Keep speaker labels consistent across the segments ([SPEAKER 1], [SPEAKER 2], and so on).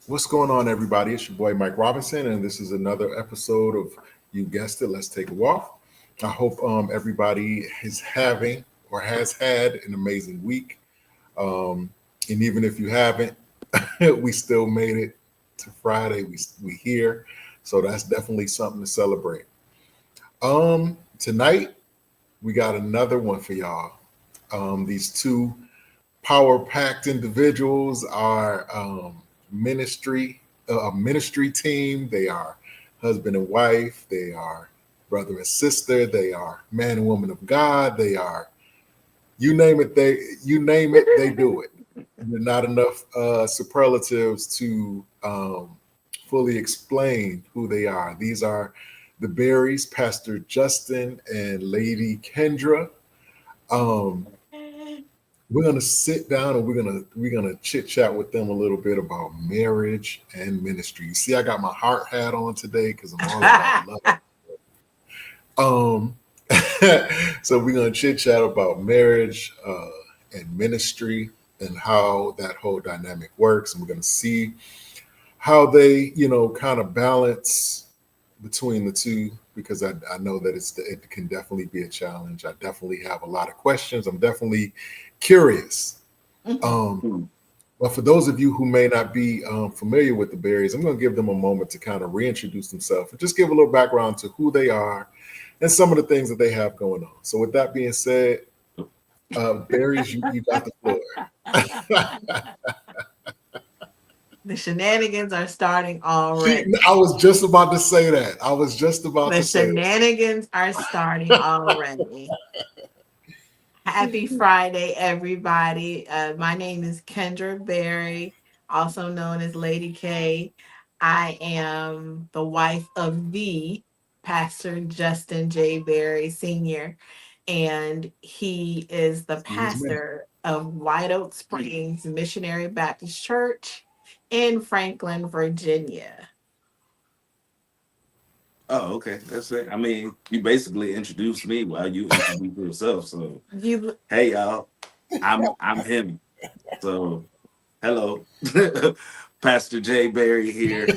[SPEAKER 1] What's going on, everybody? It's your boy Mike Robinson, and this is another episode of You Guessed It. Let's take a walk. I hope everybody is having or has had an amazing week. Um, and even if you haven't, we still made it to Friday. We here, so that's definitely something to celebrate. Tonight we got another one for y'all. These two power packed individuals are ministry a ministry team. They are husband and wife. They are brother and sister. They are man and woman of God. They are you name it, they do it. And there are not enough superlatives to fully explain who they are. These are the Berries, Pastor Justin and Lady Kendra. Um, we're gonna sit down and we're gonna chit chat with them a little bit about marriage and ministry. You see, I got my heart hat on today because I'm all about love. Um, so we're gonna chit chat about marriage and ministry and how that whole dynamic works, and we're gonna see how they, kind of balance between the two because I know that it can definitely be a challenge. I definitely have a lot of questions. I'm definitely curious. Um, but for those of you who may not be familiar with the Berries, I'm going to give them a moment to kind of reintroduce themselves and just give a little background to who they are and some of the things that they have going on. So, with that being said, Berries, you got the floor.
[SPEAKER 2] The shenanigans are starting
[SPEAKER 1] See,
[SPEAKER 2] already.
[SPEAKER 1] I was just about to say that. I was just about
[SPEAKER 2] The
[SPEAKER 1] to say
[SPEAKER 2] shenanigans are starting already. Happy Friday, everybody. My name is Kendra Berry, also known as Lady K. I am the wife of the Pastor Justin J. Berry Sr., and he is the
[SPEAKER 1] Excuse me.
[SPEAKER 2] pastor of White Oak Springs Missionary Baptist Church in Franklin, Virginia.
[SPEAKER 3] Oh, okay. That's it. I mean, you basically introduced me while you introduced yourself. So,
[SPEAKER 2] You
[SPEAKER 3] hey y'all, I'm him. So, hello, Pastor Jay Berry here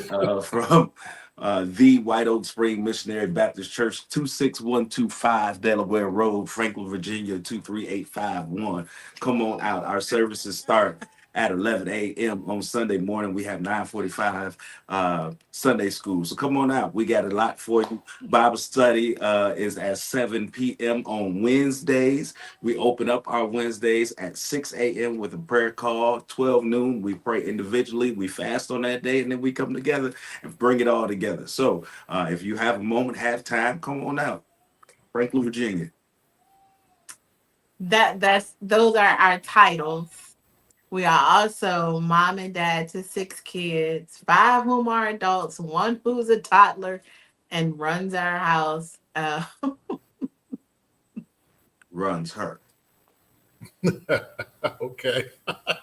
[SPEAKER 3] from the White Oak Spring Missionary Baptist Church, 26125 Delaware Road, Franklin, Virginia 23851. Come on out. Our services start at 11 a.m. on Sunday morning. We have 9:45 Sunday school. So come on out. We got a lot for you. Bible study is at 7 p.m. on Wednesdays. We open up our Wednesdays at 6 a.m. with a prayer call. 12 noon, we pray individually. We fast on that day, and then we come together and bring it all together. So if you have a moment, have time, come on out. Franklin, Virginia.
[SPEAKER 2] that's those are our titles. We are also mom and dad to six kids, five whom are adults, one who's a toddler and runs our house.
[SPEAKER 3] Runs her.
[SPEAKER 1] Okay.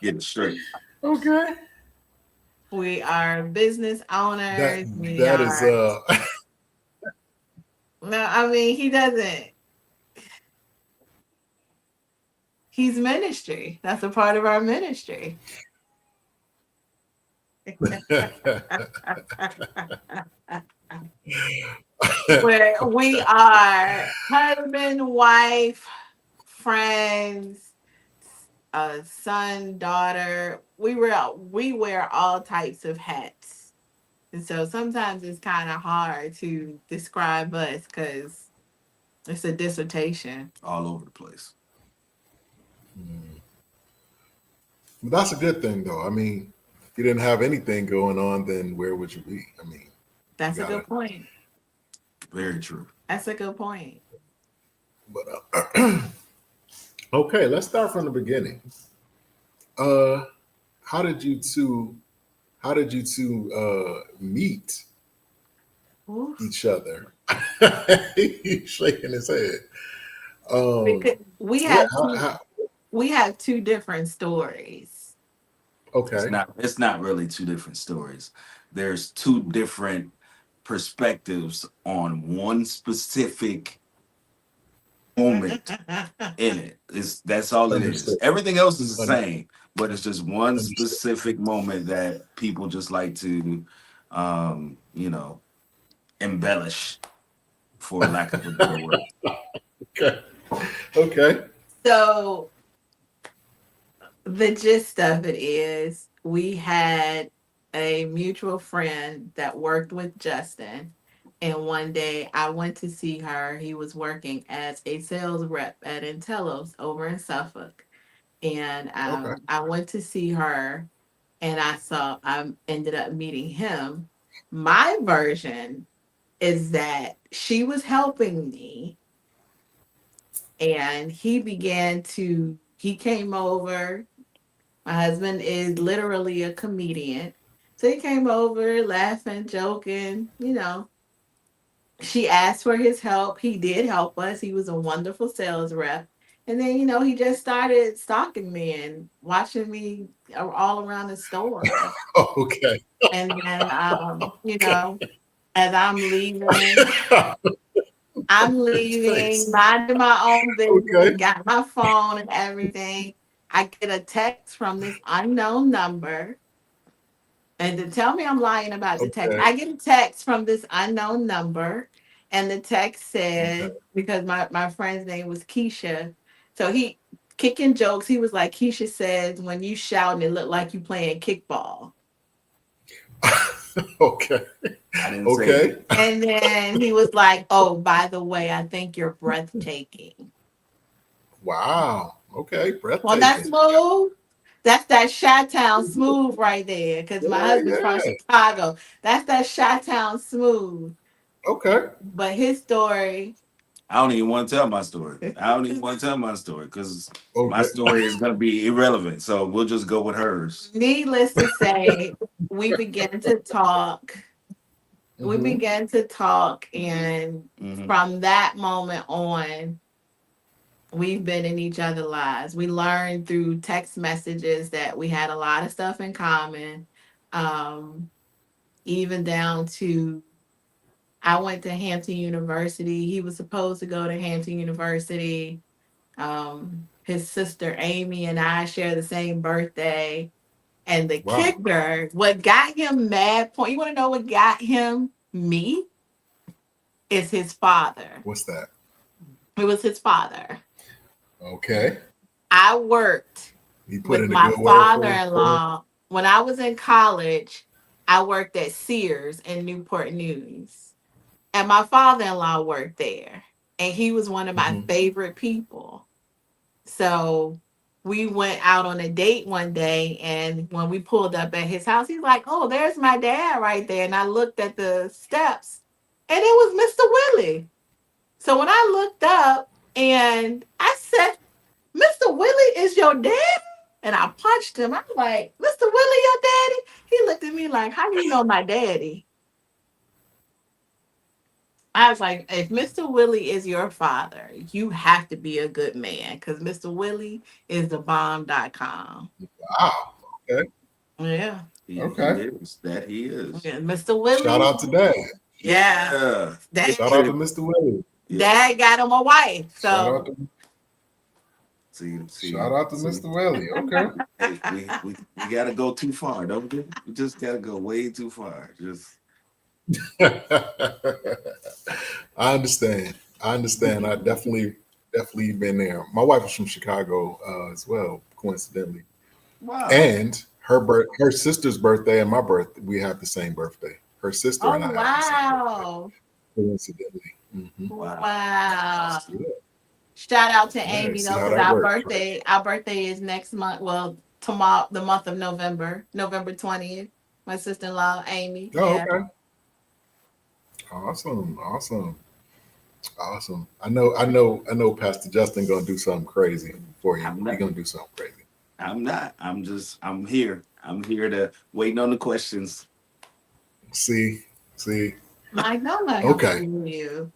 [SPEAKER 3] Get it straight.
[SPEAKER 1] Okay.
[SPEAKER 2] We are business
[SPEAKER 1] That
[SPEAKER 2] owners. We
[SPEAKER 1] that is
[SPEAKER 2] are, no, I mean, he doesn't, he's ministry. That's a part of our ministry. Where we are husband, wife, friends, son, daughter. We wear all types of hats, and so sometimes it's kind of hard to describe us because it's a dissertation.
[SPEAKER 3] All over the place.
[SPEAKER 1] That's a good thing though. I mean, if you didn't have anything going on, then where would you be? I mean, you
[SPEAKER 2] That's a
[SPEAKER 1] gotta.
[SPEAKER 2] good point.
[SPEAKER 3] Very true.
[SPEAKER 2] That's a good point.
[SPEAKER 1] But okay, let's start from the beginning. Uh, how did you two? How did you two meet
[SPEAKER 2] Oof.
[SPEAKER 1] each other? He's shaking his head. Um,
[SPEAKER 2] Because we
[SPEAKER 1] yeah.
[SPEAKER 2] have two, we have two different stories.
[SPEAKER 3] It's
[SPEAKER 1] Okay.
[SPEAKER 3] not. It's not really two different stories. There's two different perspectives on one specific moment in it. That's all it is.
[SPEAKER 1] Understood.
[SPEAKER 3] Everything else is the
[SPEAKER 1] Understood.
[SPEAKER 3] same, but it's just one
[SPEAKER 1] Understood.
[SPEAKER 3] specific moment that people just like to, embellish, for lack of a better word.
[SPEAKER 1] Okay. Okay.
[SPEAKER 2] So the gist of it is we had a mutual friend that worked with Justin. And one day I went to see her. He was working as a sales rep at Intellos over in Suffolk. And
[SPEAKER 1] Okay.
[SPEAKER 2] I went to see her and I ended up meeting him. My version is that she was helping me and he came over. My husband is literally a comedian. So he came over laughing, joking, She asked for his help. He did help us. He was a wonderful sales rep. And then, he just started stalking me and watching me all around the store.
[SPEAKER 1] Okay.
[SPEAKER 2] And then, as I'm leaving, minding my own business,
[SPEAKER 1] Okay.
[SPEAKER 2] got my phone and everything. I get a text from this unknown number. And to tell me I'm lying about the text,
[SPEAKER 1] Okay.
[SPEAKER 2] I get a text from this unknown number. And the text said, because my friend's name was Keisha. So he kicking jokes. He was like, Keisha says, when you shouting, it looked like you playing kickball.
[SPEAKER 1] Okay.
[SPEAKER 3] I didn't say
[SPEAKER 1] Okay.
[SPEAKER 3] it.
[SPEAKER 2] And then he was like, oh, by the way, I think you're breathtaking.
[SPEAKER 1] Wow. Okay. Breathtaking.
[SPEAKER 2] Well, that's smooth. That's that Chi-Town smooth right there. Because my husband's from Chicago. That's that Chi-Town smooth.
[SPEAKER 1] Okay.
[SPEAKER 2] But his story.
[SPEAKER 3] I don't even want to tell my story. Because my
[SPEAKER 1] Okay.
[SPEAKER 3] story is going to be irrelevant. So we'll just go with hers.
[SPEAKER 2] Needless to say, we began to talk. We
[SPEAKER 1] Mhm.
[SPEAKER 2] began to talk. And from that moment on, we've been in each other's lives. We learned through text messages that we had a lot of stuff in common. Even down to I went to Hampton University. He was supposed to go to Hampton University. His sister Amy and I share the same birthday. And the kicker, what got him mad point, you want to know what got him me? Is his father.
[SPEAKER 1] What's that?
[SPEAKER 2] It was his father.
[SPEAKER 1] Okay.
[SPEAKER 2] I worked with my father-in-law. When I was in college, I worked at Sears in Newport News. And my father-in-law worked there. And he was one of my favorite people. So we went out on a date one day. And when we pulled up at his house, he's like, oh, there's my dad right there. And I looked at the steps and it was Mr. Willie. So when I looked up and I said, Mr. Willie is your dad? And I punched him. I'm like, Mr. Willie, your daddy? He looked at me like, how do you know my daddy? I was like, if Mr. Willie is your father, you have to be a good man because Mr. Willie is the bomb.com.
[SPEAKER 1] Wow. Okay.
[SPEAKER 2] Yeah.
[SPEAKER 1] Okay.
[SPEAKER 3] He is.
[SPEAKER 2] Yeah, Mr. Willie.
[SPEAKER 1] Shout out to Dad.
[SPEAKER 2] Yeah.
[SPEAKER 1] Shout out to Mr. Willie.
[SPEAKER 2] Dad got him a wife. So
[SPEAKER 1] shout out to
[SPEAKER 3] see.
[SPEAKER 1] Mr. Willie. Okay.
[SPEAKER 3] Hey, we gotta go too far, don't we? We just gotta go way too far.
[SPEAKER 1] I understand. I definitely been there. My wife is from Chicago as well, coincidentally.
[SPEAKER 3] Wow.
[SPEAKER 1] And her sister's birthday and my birthday, we have the same birthday. Her sister and I have the same birthday. Coincidentally.
[SPEAKER 2] Wow.
[SPEAKER 1] Yeah.
[SPEAKER 2] Shout out to Amy though, because our birthday is next month. Well, tomorrow, the month of November 20th. My sister-in-law, Amy.
[SPEAKER 1] Oh, okay. Awesome. I know Pastor Justin gonna do something crazy for you. He's gonna do something crazy.
[SPEAKER 3] I'm not. I'm here. I'm here to waiting on the questions.
[SPEAKER 1] See.
[SPEAKER 2] I know my
[SPEAKER 1] okay.
[SPEAKER 2] You.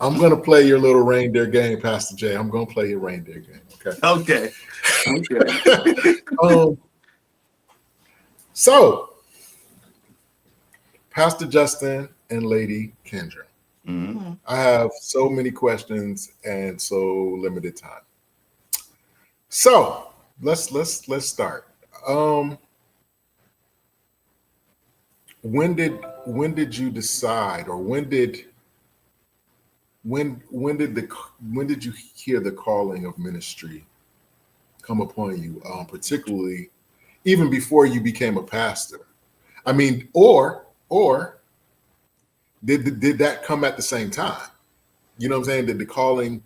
[SPEAKER 1] I'm gonna play your little reindeer game, Pastor Jay. I'm gonna play your reindeer game.
[SPEAKER 3] Okay.
[SPEAKER 1] So, Pastor Justin and Lady Kendra,
[SPEAKER 3] Mhm.
[SPEAKER 2] Mhm.
[SPEAKER 1] I have so many questions and so limited time. So let's start. Um, when did when did you decide, or when did you hear the calling of ministry come upon you, particularly even before you became a pastor? I mean, or did that come at the same time? You know what I'm saying? Did the calling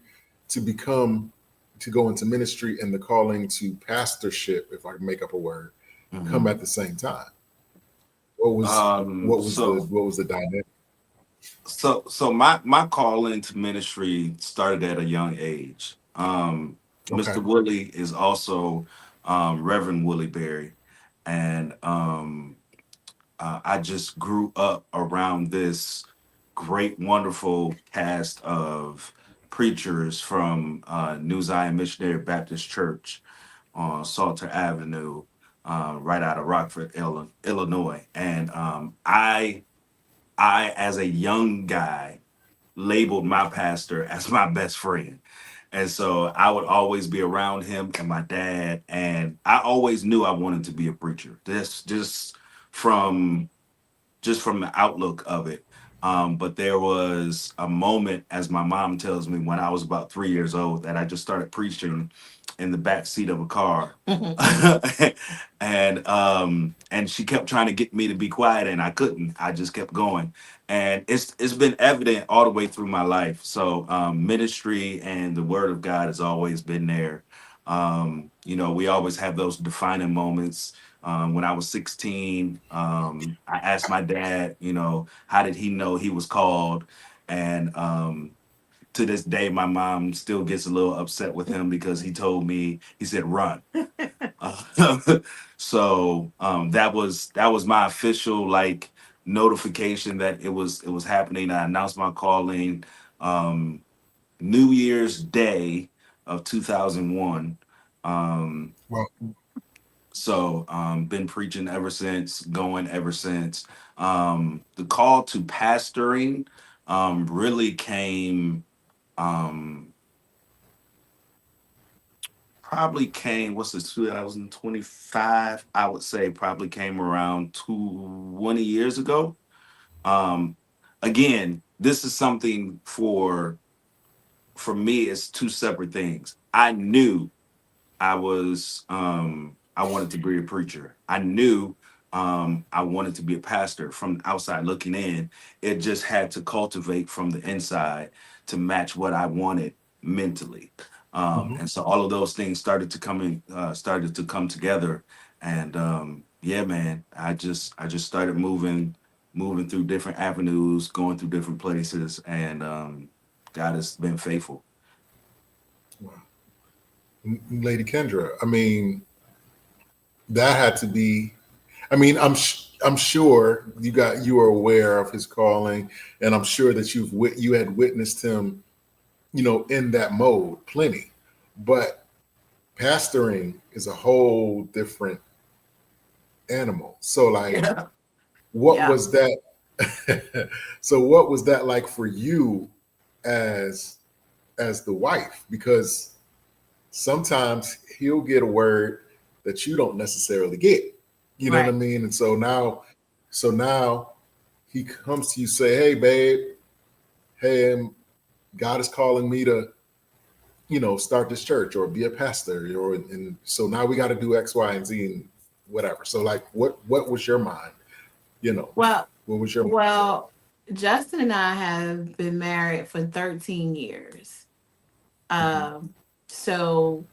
[SPEAKER 1] to become to go into ministry and the calling to pastorship, if I can make up a word, come
[SPEAKER 3] Mhm.
[SPEAKER 1] at the same time? What was
[SPEAKER 3] So
[SPEAKER 1] what was the dynamic?
[SPEAKER 3] so my call into ministry started at a young age.
[SPEAKER 1] Okay.
[SPEAKER 3] Mr. Woolley is also Reverend Woolley Berry, and I just grew up around this great, wonderful cast of preachers from New Zion Missionary Baptist Church on Salter Avenue, right out of Rockford, Illinois. And I, as a young guy, labeled my pastor as my best friend. And so I would always be around him and my dad. And I always knew I wanted to be a preacher. From just from the outlook of it. But there was a moment, as my mom tells me, when I was about 3 years old, that I just started preaching in the back seat of a car. And she kept trying to get me to be quiet, and I couldn't. I just kept going. And it's been evident all the way through my life. So ministry and the word of God has always been there. We always have those defining moments. When I was 16, I asked my dad, how did he know he was called? And to this day, my mom still gets a little upset with him because he said, run. Uh, so that was my official notification that it was happening. I announced my calling um, New Year's Day of 2001. Um,
[SPEAKER 1] Well,
[SPEAKER 3] so been preaching ever since, going ever since. The call to pastoring really came um probably came, what's this, 2025, I would say probably came around 20 years ago. Um Again, this is something for me, it's two separate things. I wanted to be a preacher. I knew I wanted to be a pastor. From the outside looking in, it just had to cultivate from the inside to match what I wanted mentally.
[SPEAKER 1] mhm.
[SPEAKER 3] And so all of those things started to come together. And yeah, man, I just started moving through different avenues, going through different places, and God has been faithful.
[SPEAKER 1] Wow. Lady Kendra, I mean, that had to be. I mean, I'm sure you are aware of his calling, and I'm sure that you had witnessed him, in that mode plenty. But pastoring is a whole different animal. So, like,
[SPEAKER 3] Yeah.
[SPEAKER 1] what
[SPEAKER 2] Yeah.
[SPEAKER 1] was that? So, what was that like for you as the wife? Because sometimes he'll get a word that you don't necessarily get. You know what I
[SPEAKER 2] Right.
[SPEAKER 1] mean? And so now he comes to you, say, "Hey, babe, hey, God is calling me to, start this church or be a pastor, and so now we got to do X, Y, and Z and whatever." So, like, what was your mind? You know,
[SPEAKER 2] Well,
[SPEAKER 1] what was your mindset?
[SPEAKER 2] well, Justin and I have been married for 13 years.
[SPEAKER 1] Mhm.
[SPEAKER 2] Um, so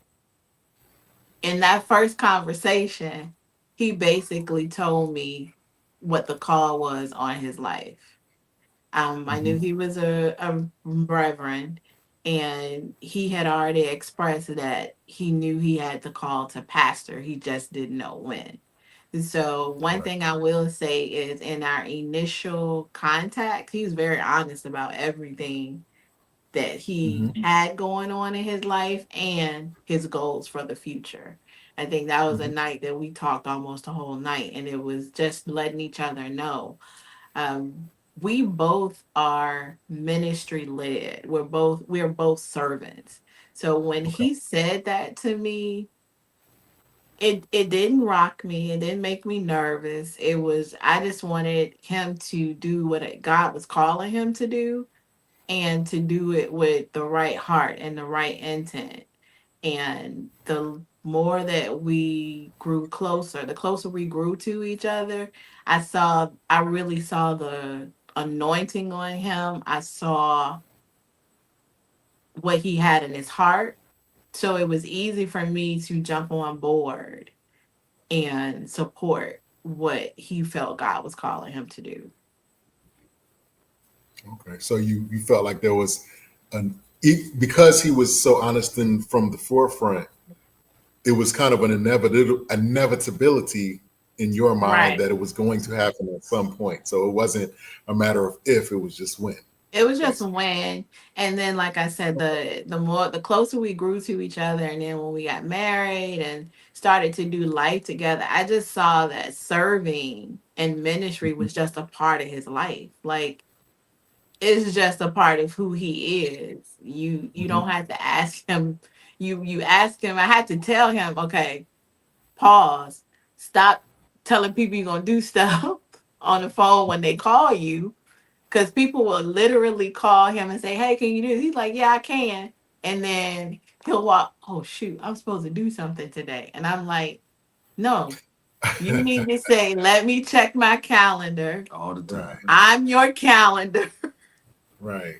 [SPEAKER 2] in that first conversation, he basically told me what the call was on his life. I knew
[SPEAKER 1] Mhm.
[SPEAKER 2] he was a reverend, and he had already expressed that he knew he had the call to pastor. He just didn't know when. So, one
[SPEAKER 1] Right.
[SPEAKER 2] thing I will say is in our initial contact, he was very honest about everything that he
[SPEAKER 1] Mhm.
[SPEAKER 2] had going on in his life and his goals for the future. I think that was a
[SPEAKER 1] Mhm.
[SPEAKER 2] night that we talked almost a whole night, and it was just letting each other know um, we both are ministry led. We're both servants. So when
[SPEAKER 1] Okay.
[SPEAKER 2] he said that to me, it didn't rock me. It didn't make me nervous. It was, I just wanted him to do what God was calling him to do, and to do it with the right heart and the right intent. And the more that we grew closer, the closer we grew to each other, I really saw the anointing on him. I saw what he had in his heart. So it was easy for me to jump on board and support what he felt God was calling him to do.
[SPEAKER 1] Okay. So you felt like there was because he was so honest and from the forefront, it was kind of an inevitability in your mind
[SPEAKER 2] Right.
[SPEAKER 1] that it was going to happen at some point. So it wasn't a matter of if, it was just when.
[SPEAKER 2] It was just when, and then like I said, the closer we grew to each other, and then when we got married and started to do life together, I just saw that serving and ministry was just a part of his life. Like, it's just a part of who he is. You don't have to ask him. You ask him. I had to tell him, okay, pause, stop telling people you're gonna do stuff on the phone when they call you, because people will literally call him and say, hey, can you do this? He's like, yeah, I can. And then he'll walk, oh shoot, I'm supposed to do something today. And I'm like, no, you need to say, let me check my calendar.
[SPEAKER 3] All the time.
[SPEAKER 1] Right.
[SPEAKER 2] I'm your calendar.
[SPEAKER 1] Right.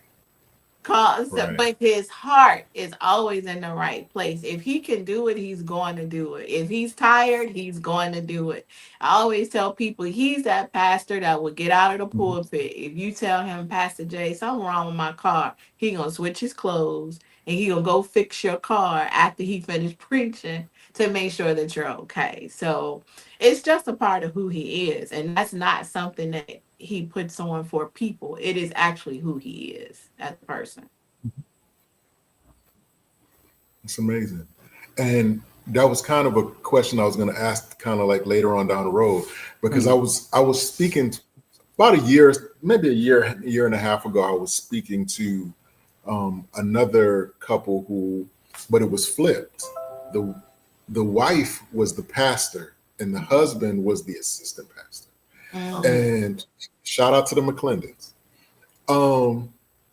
[SPEAKER 2] But his heart is always in the right place. If he can do it, he's going to do it. If he's tired, he's going to do it. I always tell people he's that pastor that will get out of the pulpit. If you tell him, Pastor Jay, something wrong with my car, he gonna switch his clothes and he gonna go fix your car after he finished preaching to make sure that you're okay. So it's just a part of who he is, and that's not something that he puts on for people. It is actually who he is as a person.
[SPEAKER 1] It's amazing. And that was kind of a question I was going to ask kind of like later on down the road, because I was speaking about a year, maybe a year and a half ago. I was speaking to another couple but it was flipped. The wife was the pastor and the husband was the assistant pastor. And shout out to the McClendons.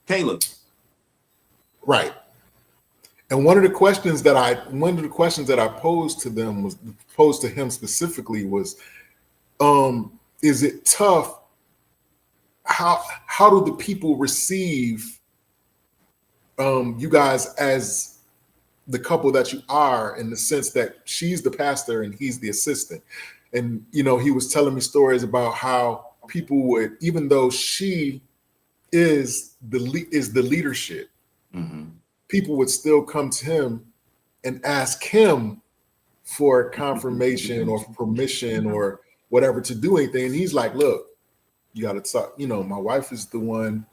[SPEAKER 3] Caleb.
[SPEAKER 1] Right. And one of the questions that I posed to him specifically was, is it tough? How do the people receive you guys as the couple that you are, in the sense that she's the pastor and he's the assistant? And he was telling me stories about how people would, even though she is the leadership, people would still come to him and ask him for confirmation or permission or whatever to do anything. And he's like, look, you got to talk, my wife is the one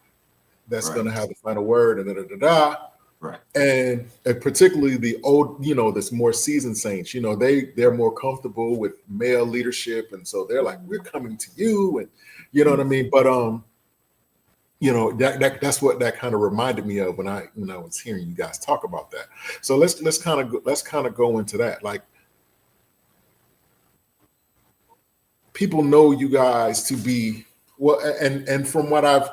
[SPEAKER 1] that's going to have the final word, and da-da-da-da.
[SPEAKER 3] Right.
[SPEAKER 1] And particularly the old, this more seasoned saints, they're more comfortable with male leadership. And so they're like, we're coming to you. And you know what I mean? But, that's what that kind of reminded me of when I was hearing you guys talk about that. So let's kind of go into that. Like, people know you guys to be well, and from what I've,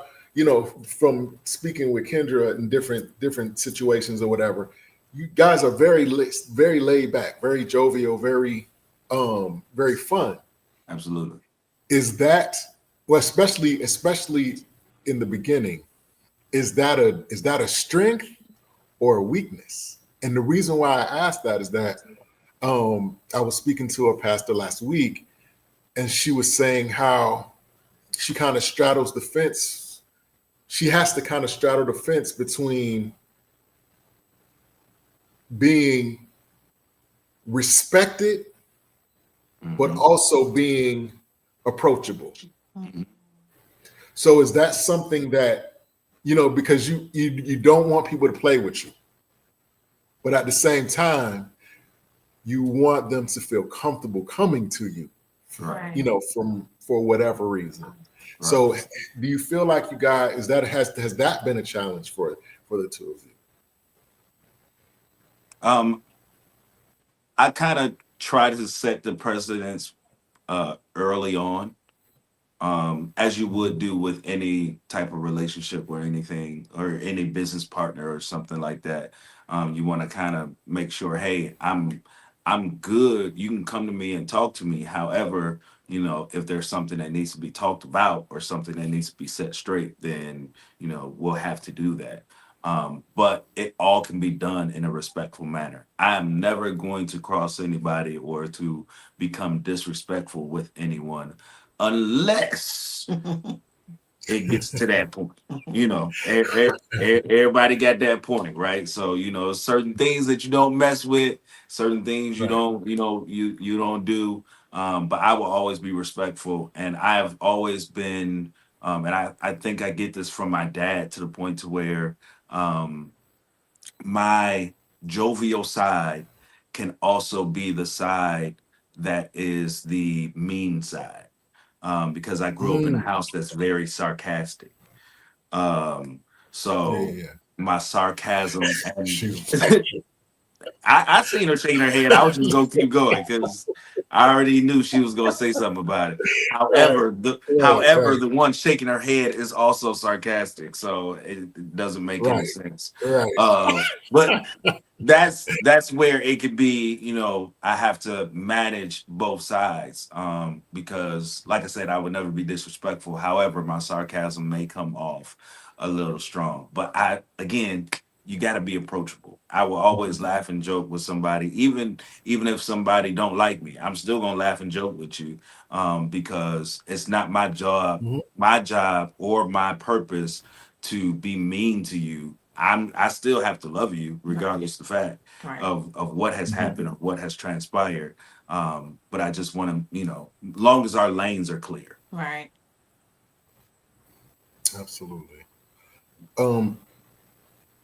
[SPEAKER 1] from speaking with Kendra in different situations or whatever, you guys are very laid back, very jovial, very fun.
[SPEAKER 3] Absolutely.
[SPEAKER 1] Is that, well, especially in the beginning, is that a strength or a weakness? And the reason why I asked that is that I was speaking to a pastor last week, and she was saying how she kind of straddles the fence. She has to kind of straddle the fence between being respected, but also being approachable. So is that something that, because you don't want people to play with you, but at the same time, you want them to feel comfortable coming to you,
[SPEAKER 2] Right.
[SPEAKER 1] for whatever reason.
[SPEAKER 3] Right.
[SPEAKER 1] So do you feel like you guys has that been a challenge for the two of you?
[SPEAKER 3] I kind of try to set the precedence early on, as you would do with any type of relationship or anything, or any business partner or something like that. You want to kind of make sure, hey, I'm good. You can come to me and talk to me. However, if there's something that needs to be talked about or something that needs to be set straight, then we'll have to do that. But it all can be done in a respectful manner. I am never going to cross anybody or to become disrespectful with anyone unless it gets to that point. Everybody got that point, right? So certain things that you don't mess with, certain things you
[SPEAKER 1] Right.
[SPEAKER 3] don't, you don't do. But I will always be respectful, and I have always been, and I think I get this from my dad to the point to where um, my jovial side can also be the side that is the mean side, because I grew up in a
[SPEAKER 1] Mm.
[SPEAKER 3] house that's very sarcastic. Um,
[SPEAKER 1] Yeah,
[SPEAKER 3] so
[SPEAKER 1] yeah.
[SPEAKER 3] my sarcasm and
[SPEAKER 1] Shoot.
[SPEAKER 3] I seen her shaking her head. I was just gonna keep going because I already knew she was gonna say something about it.
[SPEAKER 1] Right,
[SPEAKER 3] However,
[SPEAKER 1] right,
[SPEAKER 3] the one shaking her head is also sarcastic, so it doesn't make any
[SPEAKER 1] right,
[SPEAKER 3] sense.
[SPEAKER 1] right,
[SPEAKER 3] But that's where it could be, I have to manage both sides, because like I said, I would never be disrespectful. However, my sarcasm may come off a little strong, but again, you got to be approachable. I will always
[SPEAKER 1] Mhm.
[SPEAKER 3] laugh and joke with somebody, even if somebody don't like me. I'm still gonna laugh and joke with you, because it's not
[SPEAKER 1] Mhm.
[SPEAKER 3] my job or my purpose to be mean to you. I still have to love you regardless of the fact
[SPEAKER 2] Right.
[SPEAKER 3] of what has
[SPEAKER 1] Mhm.
[SPEAKER 3] happened or what has transpired. But I just want to, long as our lanes are clear.
[SPEAKER 2] Right.
[SPEAKER 1] Absolutely. Um,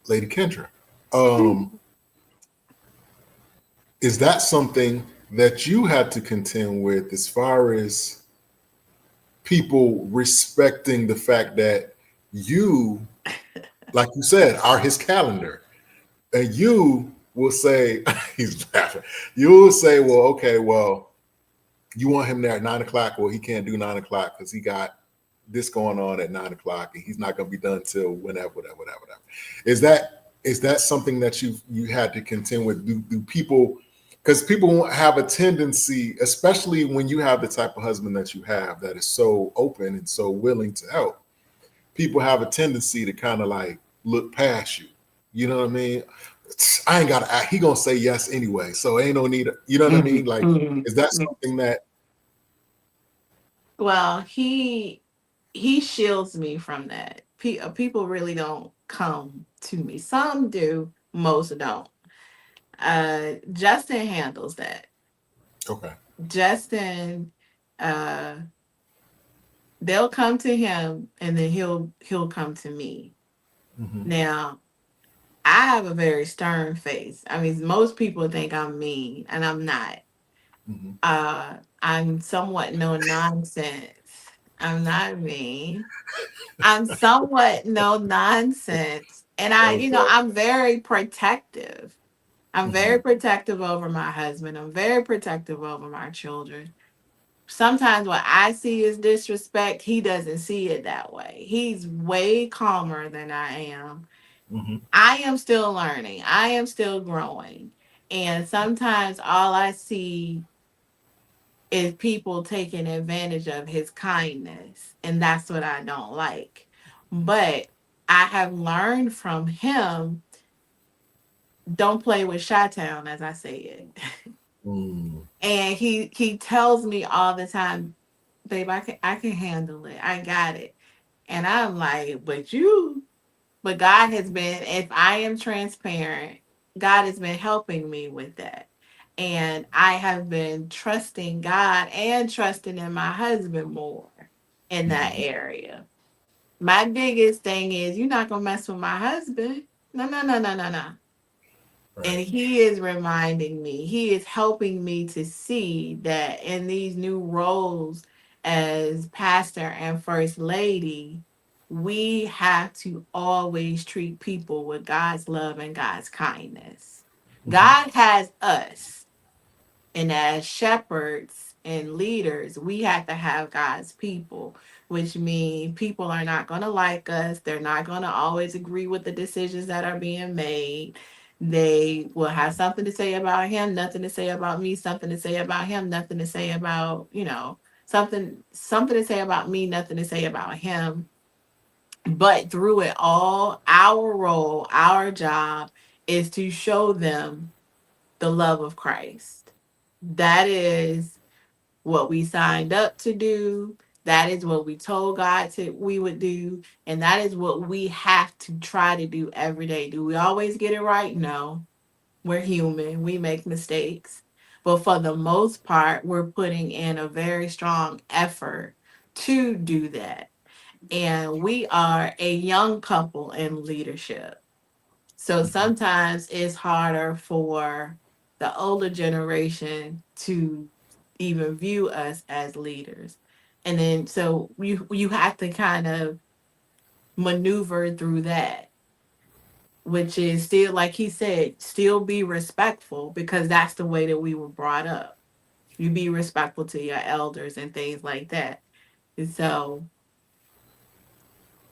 [SPEAKER 1] Lady Kendra, um, is that something that you had to contend with as far as people respecting the fact that you, like you said, are his calendar? And you will say, he's laughing. You will say, well, okay, well, you want him there at 9 o'clock. Well, he can't do 9 o'clock because he got this going on at 9 o'clock, and he's not going to be done till whenever, whatever. Is that something that you had to contend with? Do people? Because people won't have a tendency, especially when you have the type of husband that you have, that is so open and so willing to help. People have a tendency to kind of like look past you. You know what I mean? I ain't got to. He gonna say yes anyway, so ain't no need. You know what I mean? Like, is that something that?
[SPEAKER 2] Well, he shields me from that. People really don't come to me. Some do, most don't. Justin handles that.
[SPEAKER 1] Okay.
[SPEAKER 2] Justin, uh, they'll come to him, and then he'll come to me.
[SPEAKER 1] Hmm.
[SPEAKER 2] Now, I have a very stern face. I mean, most people think I'm mean, and I'm not.
[SPEAKER 1] Hmm.
[SPEAKER 2] I'm somewhat no nonsense. I'm not mean. I'm somewhat no nonsense. And
[SPEAKER 1] Okay.
[SPEAKER 2] I'm very protective. I'm
[SPEAKER 1] Hmm.
[SPEAKER 2] very protective over my husband. I'm very protective over my children. Sometimes what I see is disrespect, he doesn't see it that way. He's way calmer than I am.
[SPEAKER 1] Hmm.
[SPEAKER 2] I am still learning. I am still growing. And sometimes all I see is people taking advantage of his kindness. And that's what I don't like. But I have learned from him, don't play with Chi-Town, as I say it.
[SPEAKER 1] Mm.
[SPEAKER 2] And he tells me all the time, babe, I can handle it. I got it. And I'm like, but God has been, if I am transparent, God has been helping me with that. And I have been trusting God and trusting in my husband more in that
[SPEAKER 1] Mhm.
[SPEAKER 2] area. My biggest thing is, you're not going to mess with my husband. No, no, no, no, no, no. And
[SPEAKER 1] Right.
[SPEAKER 2] he is reminding me, he is helping me to see that in these new roles as pastor and first lady, we have to always treat people with God's love and God's kindness. God has us, and as shepherds and leaders, we have to have God's people, which means people are not going to like us. They're not going to always agree with the decisions that are being made. They will have something to say about him, nothing to say about me, something to say about him, nothing to say about, something to say about me, nothing to say about him. But through it all, our role, our job is to show them the love of Christ. That is what we signed up to do. That is what we told God we would do. And that is what we have to try to do every day. Do we always get it right? No. We're human. We make mistakes. But for the most part, we're putting in a very strong effort to do that. And we are a young couple in leadership. So sometimes it's harder for the older generation to even view us as leaders. And then so you have to kind of maneuver through that, which is still, like he said, still be respectful, because that's the way that we were brought up. You be respectful to your elders and things like that. And so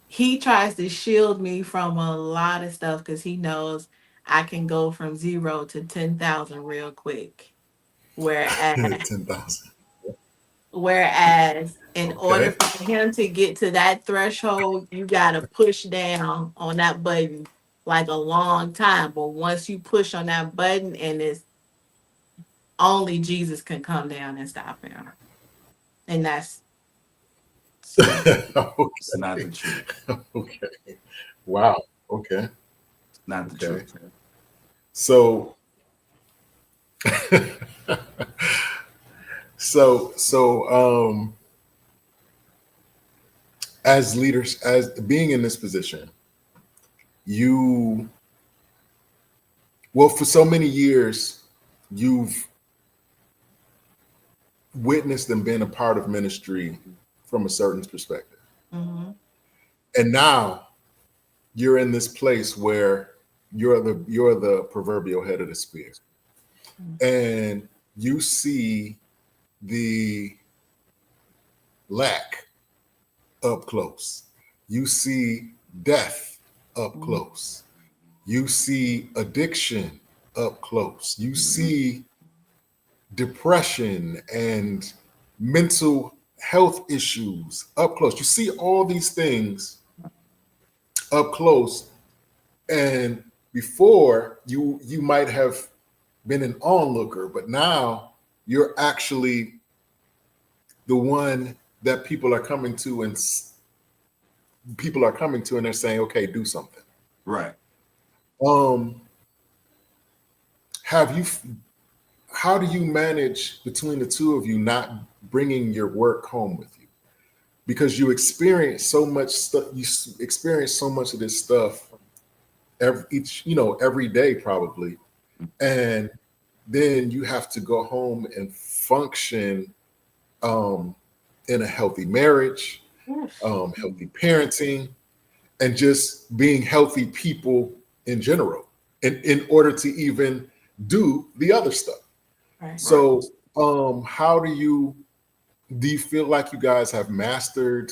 [SPEAKER 2] he tries to shield me from a lot of stuff because he knows I can go from 0 to 10,000 real quick. Whereas,
[SPEAKER 1] 10,000.
[SPEAKER 2] whereas in order
[SPEAKER 1] Okay.
[SPEAKER 2] for him to get to that threshold, you gotta push down on that button like a long time. But once you push on that button, and it's only Jesus can come down and stop him, and that's
[SPEAKER 3] It's not the truth.
[SPEAKER 1] Okay. Wow. Okay.
[SPEAKER 3] It's not the
[SPEAKER 1] Okay.
[SPEAKER 3] truth.
[SPEAKER 1] So, so, as leaders, as being in this position, for so many years, you've witnessed and been a part of ministry from a certain perspective.
[SPEAKER 2] Mhm.
[SPEAKER 1] And now you're in this place where you're the proverbial head of the spear. And you see the lack up close. You see death up close. You see addiction up close. You see depression and mental health issues up close. You see all these things up close. And before you might have been an onlooker, but now you're actually the one that people are coming to, and they're saying, okay, do something.
[SPEAKER 3] Right.
[SPEAKER 1] Have you how do you manage between the two of you not bringing your work home with you? Because you experience so much stuff, you experience so much of this stuff every day probably. And then you have to go home and function in a healthy marriage, healthy parenting, and just being healthy people in general, in order to even do the other stuff.
[SPEAKER 2] Right.
[SPEAKER 1] So, how do you feel like you guys have mastered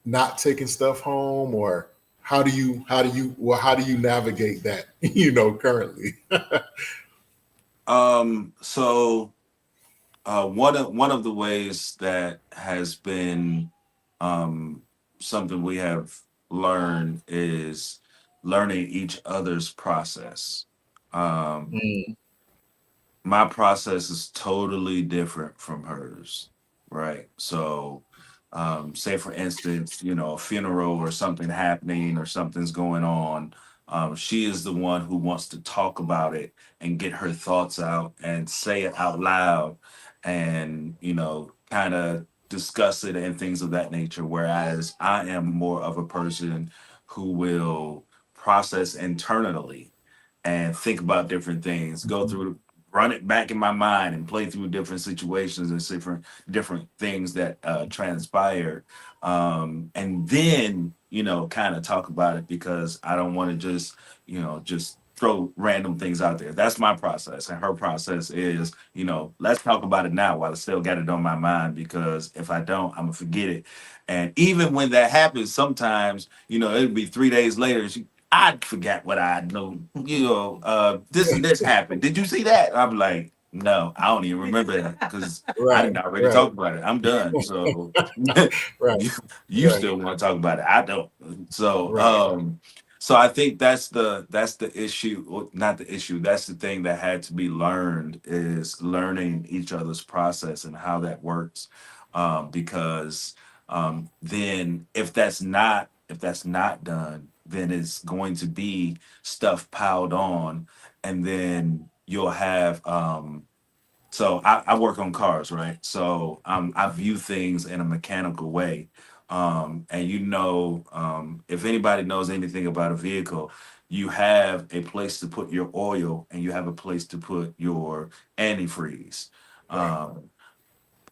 [SPEAKER 1] not taking stuff home, or how do you navigate that, currently?
[SPEAKER 3] So one of the ways that has been something we have learned is learning each other's process. My process is totally different from hers, right? So say for instance, a funeral or something happening or something's going on. She is the one who wants to talk about it and get her thoughts out and say it out loud, and kind of discuss it and things of that nature. Whereas I am more of a person who will process internally and think about different things, go through, run it back in my mind and play through different situations and different things that transpired, and then kind of talk about it, because I don't want to just throw random things out there. That's my process, and her process is, let's talk about it now while I still got it on my mind, because if I don't, I'm gonna forget it. And even when that happens, sometimes it'll be 3 days later. I forgot what I know. This and this happened. Did you see that? I'm like, no, I don't even remember that, because I
[SPEAKER 1] Right,
[SPEAKER 3] didn't already
[SPEAKER 1] right,
[SPEAKER 3] talk about it. I'm done. So
[SPEAKER 1] right,
[SPEAKER 3] you
[SPEAKER 1] right,
[SPEAKER 3] still want to talk about it? I don't. So
[SPEAKER 1] right.
[SPEAKER 3] so I think that's the issue, or not the issue. That's the thing that had to be learned, is learning each other's process and how that works. Because then if that's not done, then it's going to be stuff piled on, and then you'll have so I work on cars, right? So I view things in a mechanical way. And if anybody knows anything about a vehicle, you have a place to put your oil and you have a place to put your antifreeze.
[SPEAKER 1] Right,
[SPEAKER 3] Um,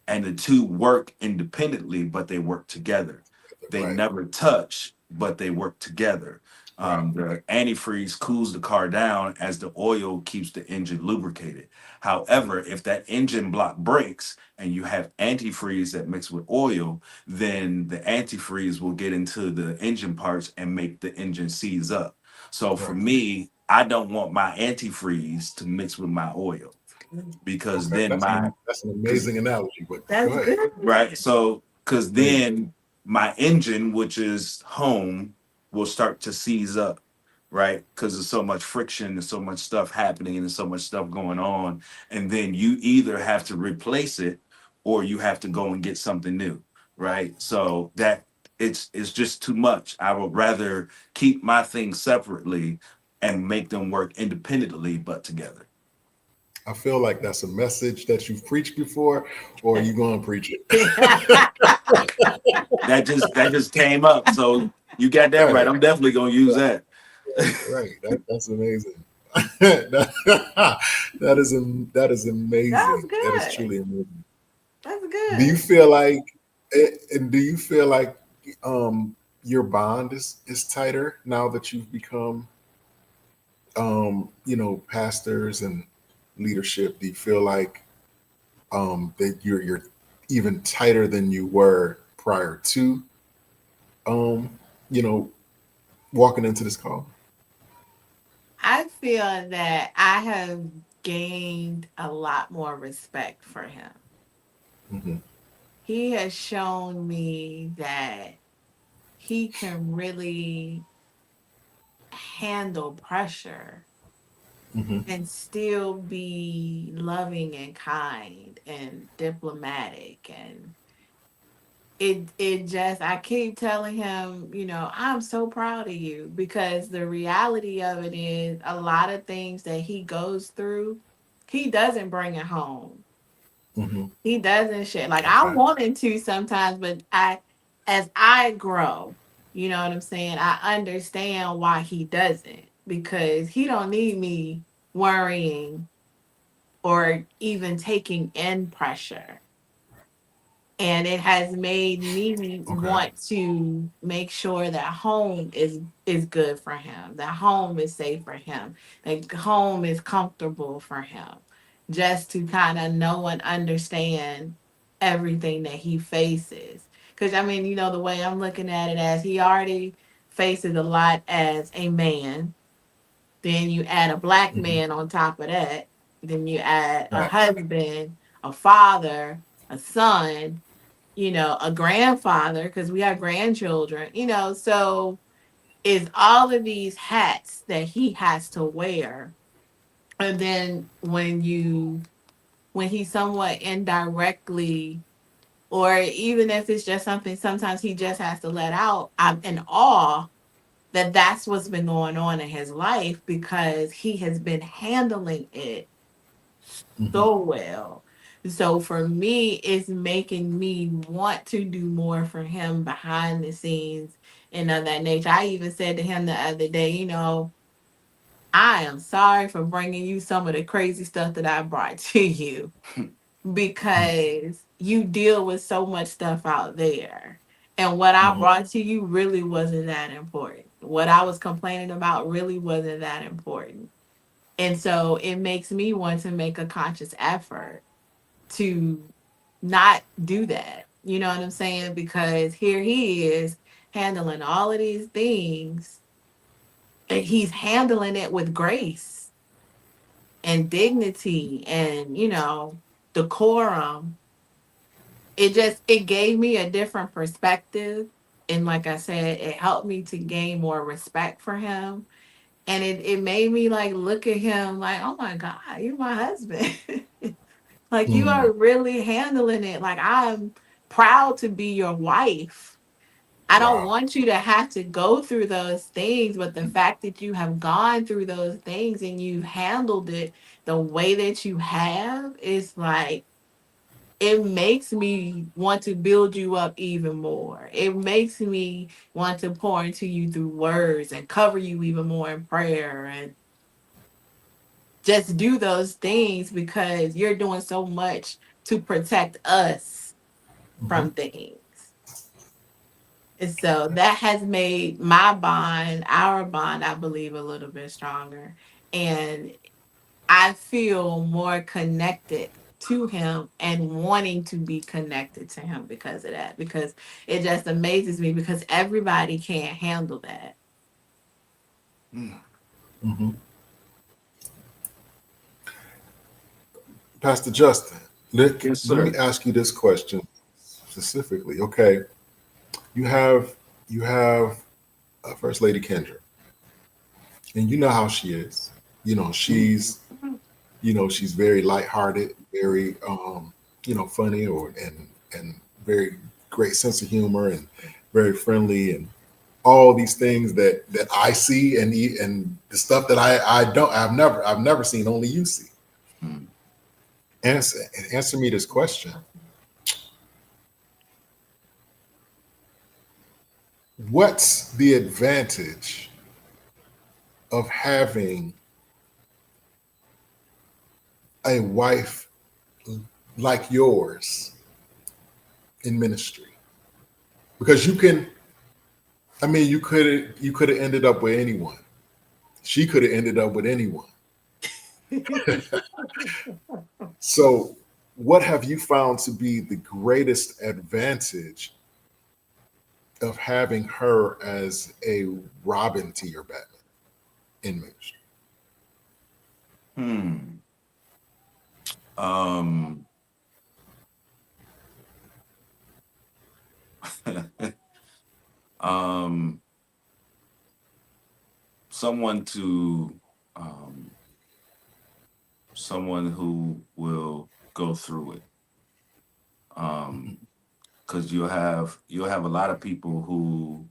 [SPEAKER 3] and the two work independently, but they work together. They
[SPEAKER 1] right,
[SPEAKER 3] never touch, but they work together.
[SPEAKER 1] right,
[SPEAKER 3] The antifreeze cools the car down as the oil keeps the engine lubricated. However, if that engine block breaks and you have antifreeze that mix with oil, then the antifreeze will get into the engine parts and make the engine seize up. So for
[SPEAKER 1] right.
[SPEAKER 3] me, I don't want my antifreeze to mix with my oil, because
[SPEAKER 1] Okay,
[SPEAKER 3] then
[SPEAKER 1] that's an
[SPEAKER 3] because
[SPEAKER 1] amazing analogy. But go
[SPEAKER 2] That's
[SPEAKER 1] ahead.
[SPEAKER 2] good.
[SPEAKER 3] right? So, because
[SPEAKER 1] Amazing.
[SPEAKER 3] then my engine, which is home, will start to seize up, right? Because there's so much friction, there's so much stuff happening, and there's so much stuff going on. And then you either have to replace it or you have to go and get something new, right? So that it's just too much. I would rather keep my things separately and make them work independently but together.
[SPEAKER 1] I feel like that's a message that you've preached before, or you going to preach it.
[SPEAKER 3] That just came up. So you got that right.
[SPEAKER 1] Right,
[SPEAKER 3] I'm definitely gonna use that.
[SPEAKER 1] right. That's amazing. That is
[SPEAKER 2] That's
[SPEAKER 1] amazing. That is
[SPEAKER 2] good.
[SPEAKER 1] truly amazing.
[SPEAKER 2] That's
[SPEAKER 1] Do you
[SPEAKER 2] good.
[SPEAKER 1] feel like, and do you feel like your bond is tighter now that you've become, pastors and leadership? Do you feel like that you're even tighter than you were prior to, um, you know, walking into this call?
[SPEAKER 2] I feel that I have gained a lot more respect for him.
[SPEAKER 1] Hmm.
[SPEAKER 2] He has shown me that he can really handle pressure
[SPEAKER 1] Hmm.
[SPEAKER 2] and still be loving and kind and diplomatic, and it just, I keep telling him, I'm so proud of you, because the reality of it is a lot of things that he goes through, he doesn't bring it home.
[SPEAKER 1] Hmm.
[SPEAKER 2] He doesn't share. Like, I
[SPEAKER 1] Okay.
[SPEAKER 2] wanted to sometimes, but as I grow, you know what I'm saying? I understand why he doesn't, because he don't need me worrying or even taking in pressure. And it has made me
[SPEAKER 1] Okay.
[SPEAKER 2] want to make sure that home is good for him, that home is safe for him, that home is comfortable for him, just to kind of know and understand everything that he faces. Because I mean, the way I'm looking at it, as he already faces a lot as a man, then you add a black
[SPEAKER 1] Hmm.
[SPEAKER 2] man on top of that, then you add a
[SPEAKER 1] Right.
[SPEAKER 2] husband, a father, a son, a grandfather, because we have grandchildren, so it's all of these hats that he has to wear. And then when he somewhat indirectly, or even if it's just something sometimes he just has to let out, I'm in awe that that's what's been going on in his life, because he has been handling it
[SPEAKER 1] Hmm.
[SPEAKER 2] so well. So for me, it's making me want to do more for him behind the scenes and of that nature. I even said to him the other day, I am sorry for bringing you some of the crazy stuff that I brought to you because you deal with so much stuff out there. And what I
[SPEAKER 1] Mhm.
[SPEAKER 2] brought to you really wasn't that important. What I was complaining about really wasn't that important. And so it makes me want to make a conscious effort to not do that. You know what I'm saying? Because here he is handling all of these things and he's handling it with grace and dignity and, decorum. It gave me a different perspective. And like I said, it helped me to gain more respect for him. And it made me like look at him like, oh my God, you're my husband. Like you
[SPEAKER 1] Mhm.
[SPEAKER 2] are really handling it. Like I'm proud to be your wife. I don't
[SPEAKER 1] Wow.
[SPEAKER 2] want you to have to go through those things, but the fact that you have gone through those things and you've handled it the way that you have is like it makes me want to build you up even more. It makes me want to pour into you through words and cover you even more in prayer and just do those things because you're doing so much to protect us
[SPEAKER 1] Mhm.
[SPEAKER 2] from things. And so that has made my bond, our bond, I believe, a little bit stronger. And I feel more connected to him and wanting to be connected to him because of that. Because it just amazes me because everybody can't handle that.
[SPEAKER 3] Mm.
[SPEAKER 1] Mhm. Pastor Justin,
[SPEAKER 3] Yes,
[SPEAKER 1] let me
[SPEAKER 3] sir.
[SPEAKER 1] ask you this question specifically. Okay, you have First Lady Kendra, and you know how she is. You know she's she's very lighthearted, very funny, and very great sense of humor, and very friendly, and all these things that I see, and the stuff that I've never seen, only you see.
[SPEAKER 3] Mm.
[SPEAKER 1] Answer answer me this question: what's the advantage of having a wife like yours in ministry? Because you could have ended up with anyone. She could have ended up with anyone. So, what have you found to be the greatest advantage of having her as a Robin to your Batman in ministry?
[SPEAKER 3] Hmm. Um, um, someone to, um, someone who will go through it.
[SPEAKER 1] Mhm.
[SPEAKER 3] Because you'll have a lot of people who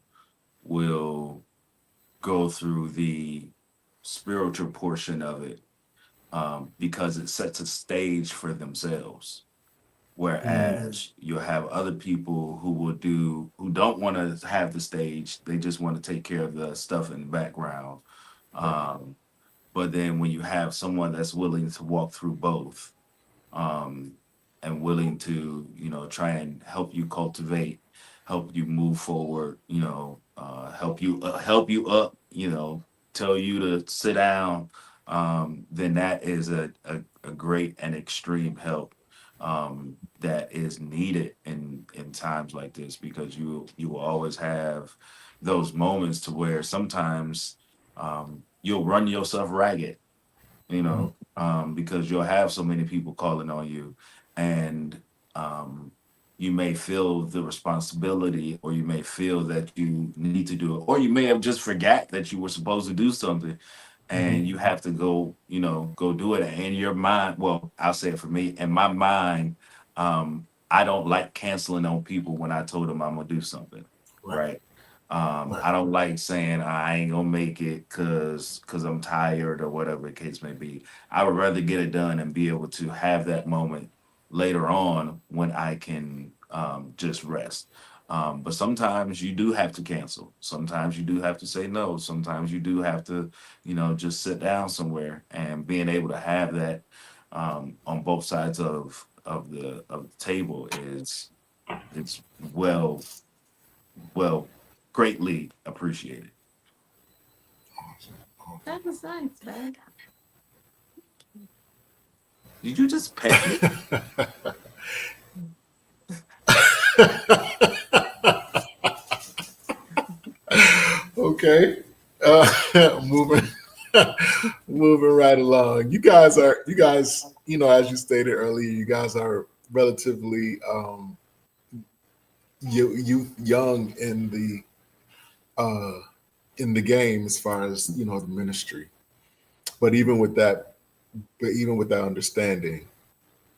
[SPEAKER 3] will go through the spiritual portion of it, because it sets a stage for themselves.
[SPEAKER 1] Mm,
[SPEAKER 3] Whereas you'll have other people who don't want to have the stage, they just want to take care of the stuff in the background.
[SPEAKER 1] right.
[SPEAKER 3] Um, but then when you have someone that's willing to walk through both, um, and willing to, try and help you cultivate, help you move forward, help you up, tell you to sit down, then that is a great and extreme help, that is needed in times like this, because you will always have those moments to where sometimes, you'll run yourself ragged,
[SPEAKER 1] Mhm.
[SPEAKER 3] because you'll have so many people calling on you, and, um, you may feel the responsibility, or you may feel that you need to do it, or you may have just forgot that you were supposed to do something,
[SPEAKER 1] Mhm.
[SPEAKER 3] and you have to go do it. And your mind, well, I'll say it for me, in my mind, I don't like canceling on people when I told them I'm gonna do something,
[SPEAKER 1] Right.
[SPEAKER 3] right?
[SPEAKER 1] Right.
[SPEAKER 3] I don't like saying I ain't gonna make it because I'm tired or whatever the case may be. I would rather get it done and be able to have that moment later on when I can, just rest. But sometimes you do have to cancel. Sometimes you do have to say no. Sometimes you do have to, just sit down somewhere, and being able to have that on both sides of the table is it's well greatly appreciated.
[SPEAKER 2] That was nice, man.
[SPEAKER 3] Did you just pet me?
[SPEAKER 1] Okay. Moving moving right along. You guys, as you stated earlier, you guys are relatively young uh in the game as far as the ministry. But even with that, understanding,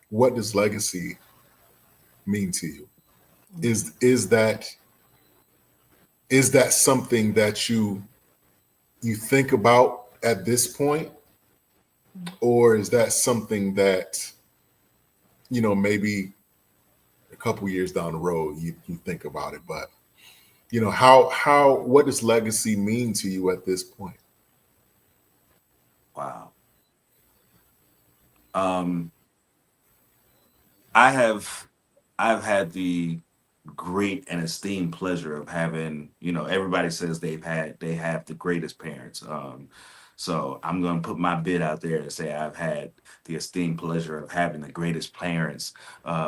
[SPEAKER 1] what does legacy mean to you? Is that something that you think about at this point, or is that something that maybe a couple years down the road you think about it? But how what does legacy mean to you at this point?
[SPEAKER 3] Wow. Um, I have I've had the great and esteemed pleasure of having, everybody says they have the greatest parents. So I'm gonna put my bid out there and say I've had the esteemed pleasure of having the greatest parents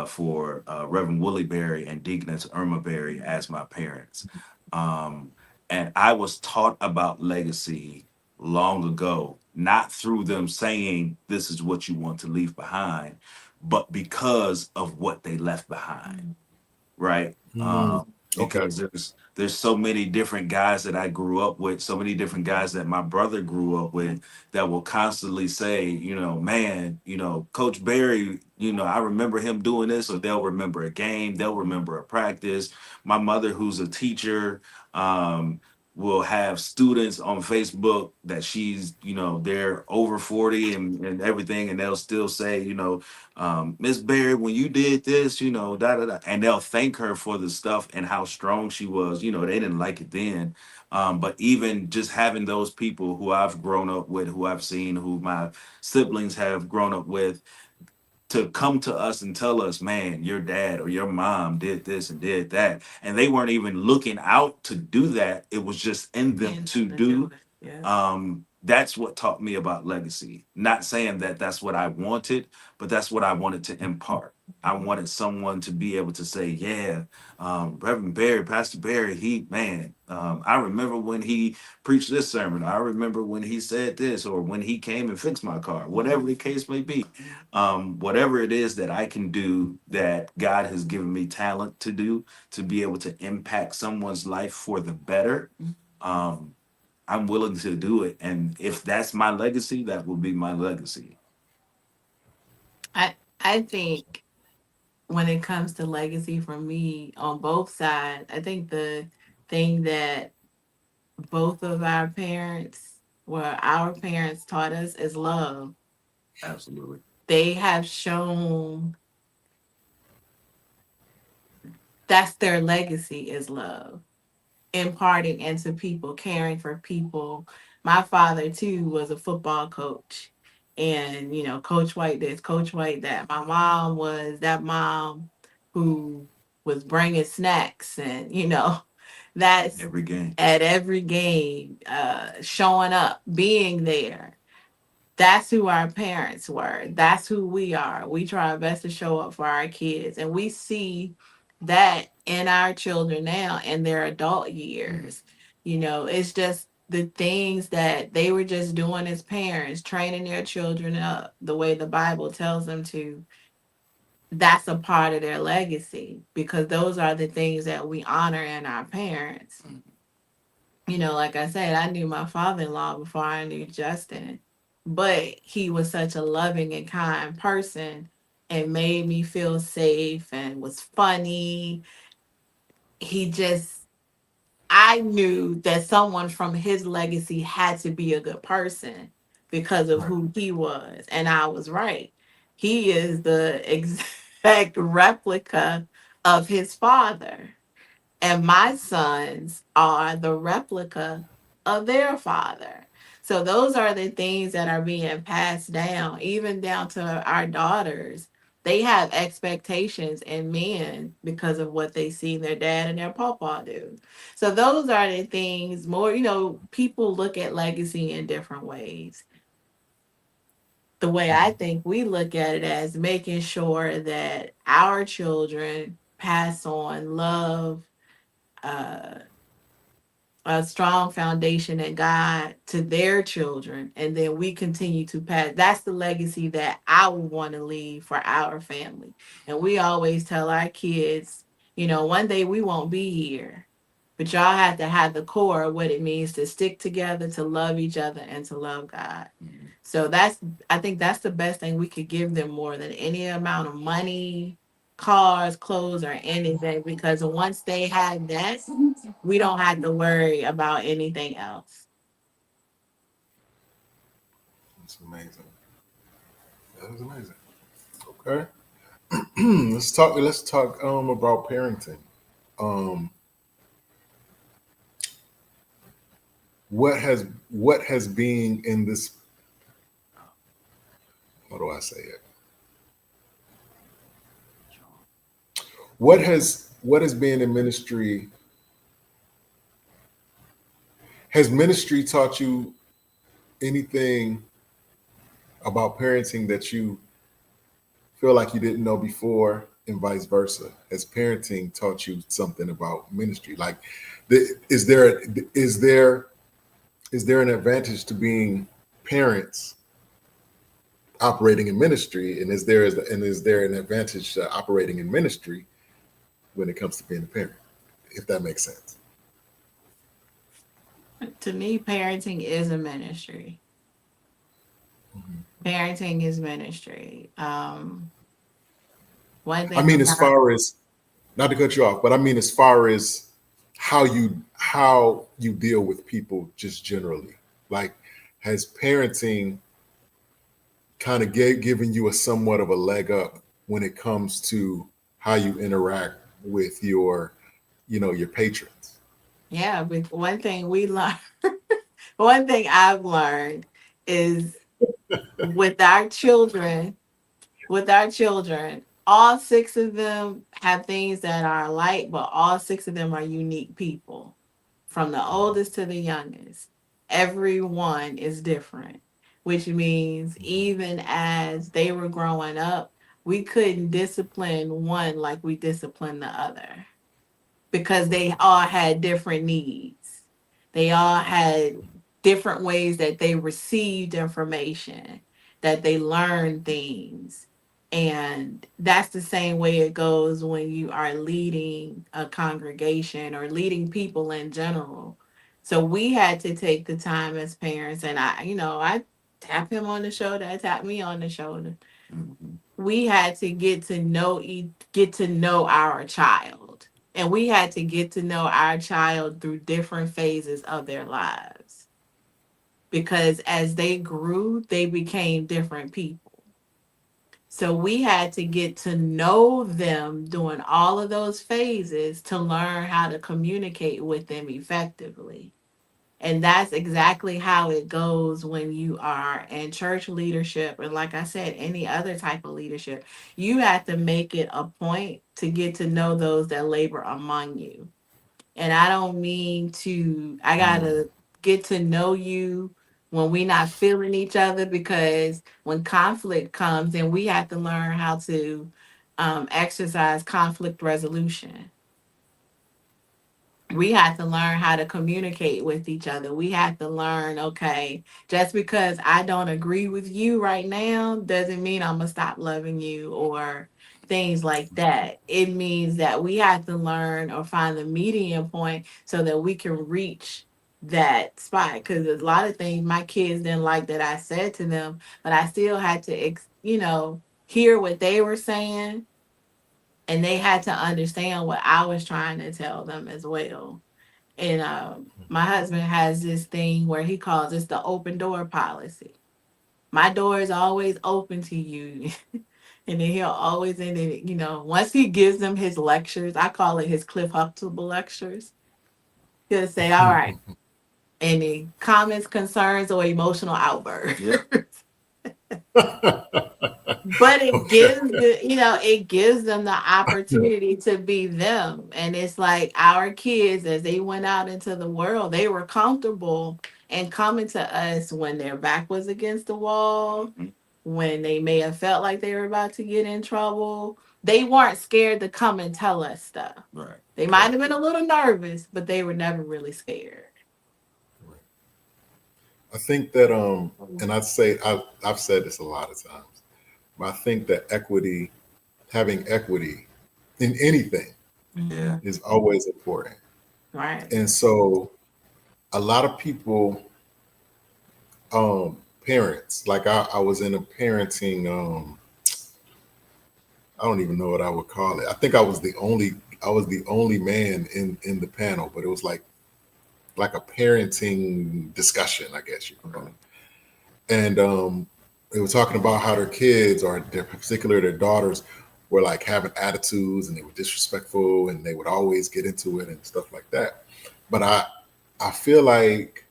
[SPEAKER 3] for Reverend Willie Berry and Deaconess Irma Berry as my parents. Um, and I was taught about legacy long ago, not through them saying this is what you want to leave behind, but because of what they left behind, right?
[SPEAKER 1] Mm, okay.
[SPEAKER 3] Because there's so many different guys that I grew up with, so many different guys that my brother grew up with that will constantly say, man, Coach Barry, I remember him doing this, or they'll remember a game, they'll remember a practice. My mother, who's a teacher, um, will have students on Facebook that she's, they're over 40 and everything, and they'll still say, Miss Barry, when you did this, da da da, and they'll thank her for the stuff and how strong she was. They didn't like it then, but even just having those people who I've grown up with, who I've seen, who my siblings have grown up with, to come to us and tell us, man, your dad or your mom did this and did that, and they weren't even looking out to do that. It was just in them to do.
[SPEAKER 2] Yes.
[SPEAKER 3] That's what taught me about legacy. Not saying that that's what I wanted, but that's what I wanted to impart. I wanted someone to be able to say, yeah, Reverend Barry, Pastor Barry, I remember when he preached this sermon. I remember when he said this, or when he came and fixed my car, whatever the case may be. Whatever it is that I can do, that God has given me talent to do, to be able to impact someone's life for the better. Um, I'm willing to do it. And if that's my legacy, that will be my legacy.
[SPEAKER 2] I think when it comes to legacy for me on both sides, I think the thing that both of our parents taught us is love.
[SPEAKER 3] Absolutely.
[SPEAKER 2] They have shown that's their legacy is love, imparting into people, caring for people. My father too was a football coach. And, Coach White this, Coach White that. My mom was that mom who was bringing snacks and, that's
[SPEAKER 3] Every game.
[SPEAKER 2] at every game, showing up, being there. That's who our parents were. That's who we are. We try our best to show up for our kids. And we see that in our children now in their adult years. It's just the things that they were just doing as parents, training their children up the way the Bible tells them to. That's a part of their legacy because those are the things that we honor in our parents. Like I said, I knew my father-in-law before I knew Justin, but he was such a loving and kind person and made me feel safe and was funny. He just, I knew that someone from his legacy had to be a good person because of
[SPEAKER 1] Right.
[SPEAKER 2] who he was. And I was right. He is the exact replica of his father. And my sons are the replica of their father. So those are the things that are being passed down, even down to our daughters. They have expectations in men because of what they see their dad and their papa do. So those are the things more, people look at legacy in different ways. The way I think we look at it as making sure that our children pass on love, uh, a strong foundation in God to their children, and then we continue to pass. That's the legacy that I would want to leave for our family. And we always tell our kids, one day we won't be here, but y'all have to have the core of what it means to stick together, to love each other, and to love God. So I think that's the best thing we could give them more than any amount of money, cars, clothes, or anything, because once they have that, we don't have to worry about anything else.
[SPEAKER 1] That's amazing. That is amazing. Okay. Let's talk about parenting. Um what has being in this, how do I say it? What has been in ministry, has ministry taught you anything about parenting that you feel like you didn't know before, and vice versa? Has parenting taught you something about ministry? Like, is there an advantage to being parents operating in ministry, and is there an advantage to operating in ministry when it comes to being a parent? If that makes sense.
[SPEAKER 2] To me, parenting is a ministry.
[SPEAKER 1] Mhm.
[SPEAKER 2] Parenting is ministry. One
[SPEAKER 1] I
[SPEAKER 2] thing
[SPEAKER 1] mean, as
[SPEAKER 2] about
[SPEAKER 1] far as, not to cut you off, but I mean as far as how you deal with people just generally. Like, has parenting kind of given you a somewhat of a leg up when it comes to how you interact with your patrons?
[SPEAKER 2] yeah, but one thing we learn, one thing I've learned is with our children, all six of them have things that are alike, but all six of them are unique people, from the oldest to the youngest. Everyone is different, which means even as they were growing up, we couldn't discipline one like we disciplined the other, because they all had different needs. They all had different ways that they received information, that they learned things. And that's the same way it goes when you are leading a congregation or leading people in general. So we had to take the time as parents, and I tap him on the shoulder, I tap me on the shoulder.
[SPEAKER 3] Mhm.
[SPEAKER 2] We had to get to know our child, and we had to get to know our child through different phases of their lives, because as they grew they became different people. So we had to get to know them during all of those phases to learn how to communicate with them effectively. And that's exactly how it goes when you are in church leadership. And like I said, any other type of leadership, you have to make it a point to get to know those that labor among you. And I don't mean I got
[SPEAKER 1] Mm.
[SPEAKER 2] to get to know you when we're not feeling each other, because when conflict comes, then we have to learn how to exercise conflict resolution. We have to learn how to communicate with each other. We have to learn, okay, just because I don't agree with you right now doesn't mean I'm going to stop loving you, or things like that. It means that we have to learn or find the median point so that we can reach that spot. Because there's a lot of things my kids didn't like that I said to them, but I still had to, hear what they were saying, and they had to understand what I was trying to tell them as well. And my husband has this thing where he calls this the open door policy. My door is always open to you. And then he'll always end it, once he gives them his lectures, I call it his Cliff Huxtable lectures. He'll say, all right, any comments, concerns, or emotional outbursts.
[SPEAKER 3] Yeah.
[SPEAKER 2] But it
[SPEAKER 1] Okay.
[SPEAKER 2] gives it gives them the opportunity to be them. And it's like our kids, as they went out into the world, they were comfortable and coming to us when their back was against the wall,
[SPEAKER 3] Mhm.
[SPEAKER 2] when they may have felt like they were about to get in trouble. They weren't scared to come and tell us stuff.
[SPEAKER 3] Right.
[SPEAKER 2] They might have been a little nervous, but they were never really scared.
[SPEAKER 1] I think that and I've said this a lot of times, but I think that having equity in anything
[SPEAKER 3] Yeah.
[SPEAKER 1] is always important.
[SPEAKER 2] Right.
[SPEAKER 1] And so a lot of people, parents, like I was in a parenting, I don't even know what I would call it. I think I was the only man in the panel, but it was like a parenting discussion, I guess you could call it. And they were talking about how their kids, or particularly their daughters, were like having attitudes and they were disrespectful and they would always get into it and stuff like that. But I feel like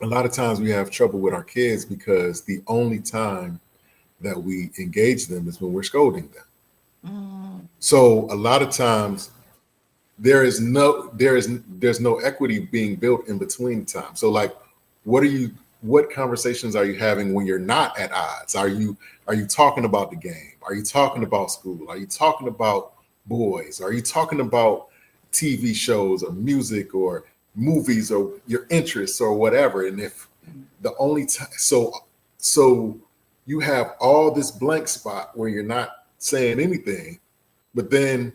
[SPEAKER 1] a lot of times we have trouble with our kids because the only time that we engage them is when we're scolding them.
[SPEAKER 2] Mm,
[SPEAKER 1] So a lot of times there's no equity being built in between time. So like, what conversations are you having when you're not at odds? Are you talking about the game? Are you talking about school? Are you talking about boys? Are you talking about TV shows or music or movies or your interests or whatever? And if the only time, so you have all this blank spot where you're not saying anything, but then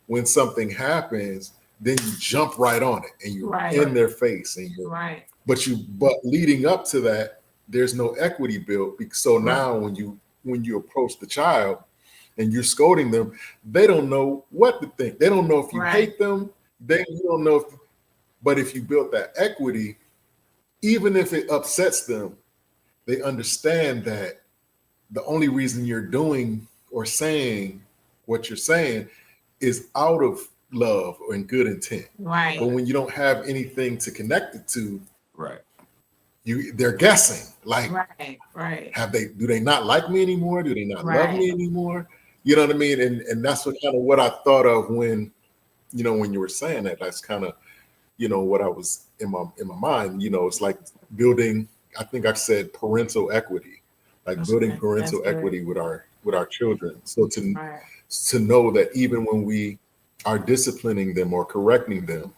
[SPEAKER 1] when something happens, then you jump right on it and you're
[SPEAKER 2] right.
[SPEAKER 1] in their face and you're
[SPEAKER 2] Right.
[SPEAKER 1] but leading up to that, there's no equity built. So
[SPEAKER 3] Right.
[SPEAKER 1] now when you approach the child and you're scolding them, they don't know what to think. They don't know if you
[SPEAKER 2] Right.
[SPEAKER 1] hate them. You don't know but if you built that equity, even if it upsets them, they understand that the only reason you're doing or saying what you're saying is out of love or in good intent.
[SPEAKER 2] Right.
[SPEAKER 1] But when you don't have anything to connect it to,
[SPEAKER 3] Right.
[SPEAKER 1] they're guessing. Like,
[SPEAKER 2] Right. Right.
[SPEAKER 1] do they not like me anymore? Do they not love me
[SPEAKER 2] Right.
[SPEAKER 1] anymore? You know what I mean? And that's what I thought of when you were saying that. That's kind of what I was in my mind. It's like building, I think I said parental equity, like
[SPEAKER 3] That's
[SPEAKER 1] building
[SPEAKER 2] That's
[SPEAKER 1] parental
[SPEAKER 2] good.
[SPEAKER 1] equity with our children. So
[SPEAKER 2] Right.
[SPEAKER 1] to know that even when we are disciplining them or correcting them,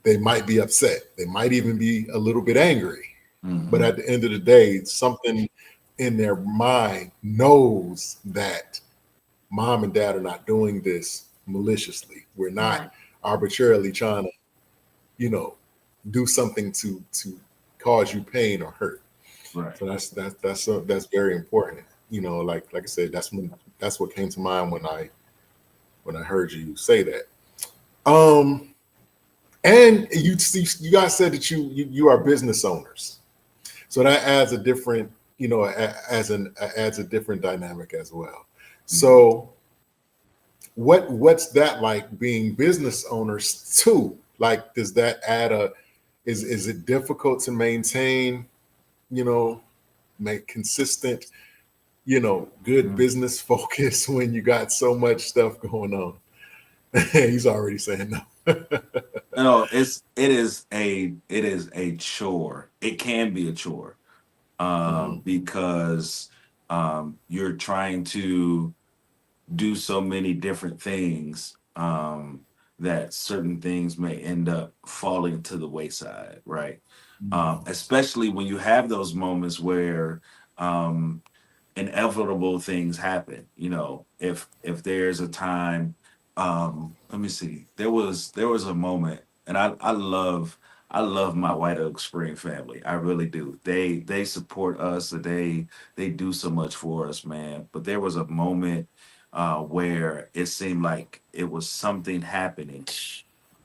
[SPEAKER 1] they might be upset. They might even be a little bit angry.
[SPEAKER 3] Mhm.
[SPEAKER 1] But at the end of the day, something in their mind knows that mom and dad are not doing this maliciously. We're not
[SPEAKER 2] Right.
[SPEAKER 1] arbitrarily trying to, do something to cause you pain or hurt.
[SPEAKER 3] Right.
[SPEAKER 1] So that's very important. Like I said, that's what came to mind when I heard you say that. And you guys said that you are business owners, so that adds a different adds a different dynamic as well. So what's that like being business owners too? Like, does that add is it difficult to maintain, make consistent, good business focus when you got so much stuff going on? He's already saying no.
[SPEAKER 3] No, it is a chore. It can be a chore. Because you're trying to do so many different things, that certain things may end up falling to the wayside, right? Especially when you have those moments where um, inevitable things happen. If there's a time, let me see, there was a moment, and I love my White Oak Spring family. I really do. They support us. They do so much for us, man. But there was a moment where it seemed like it was something happening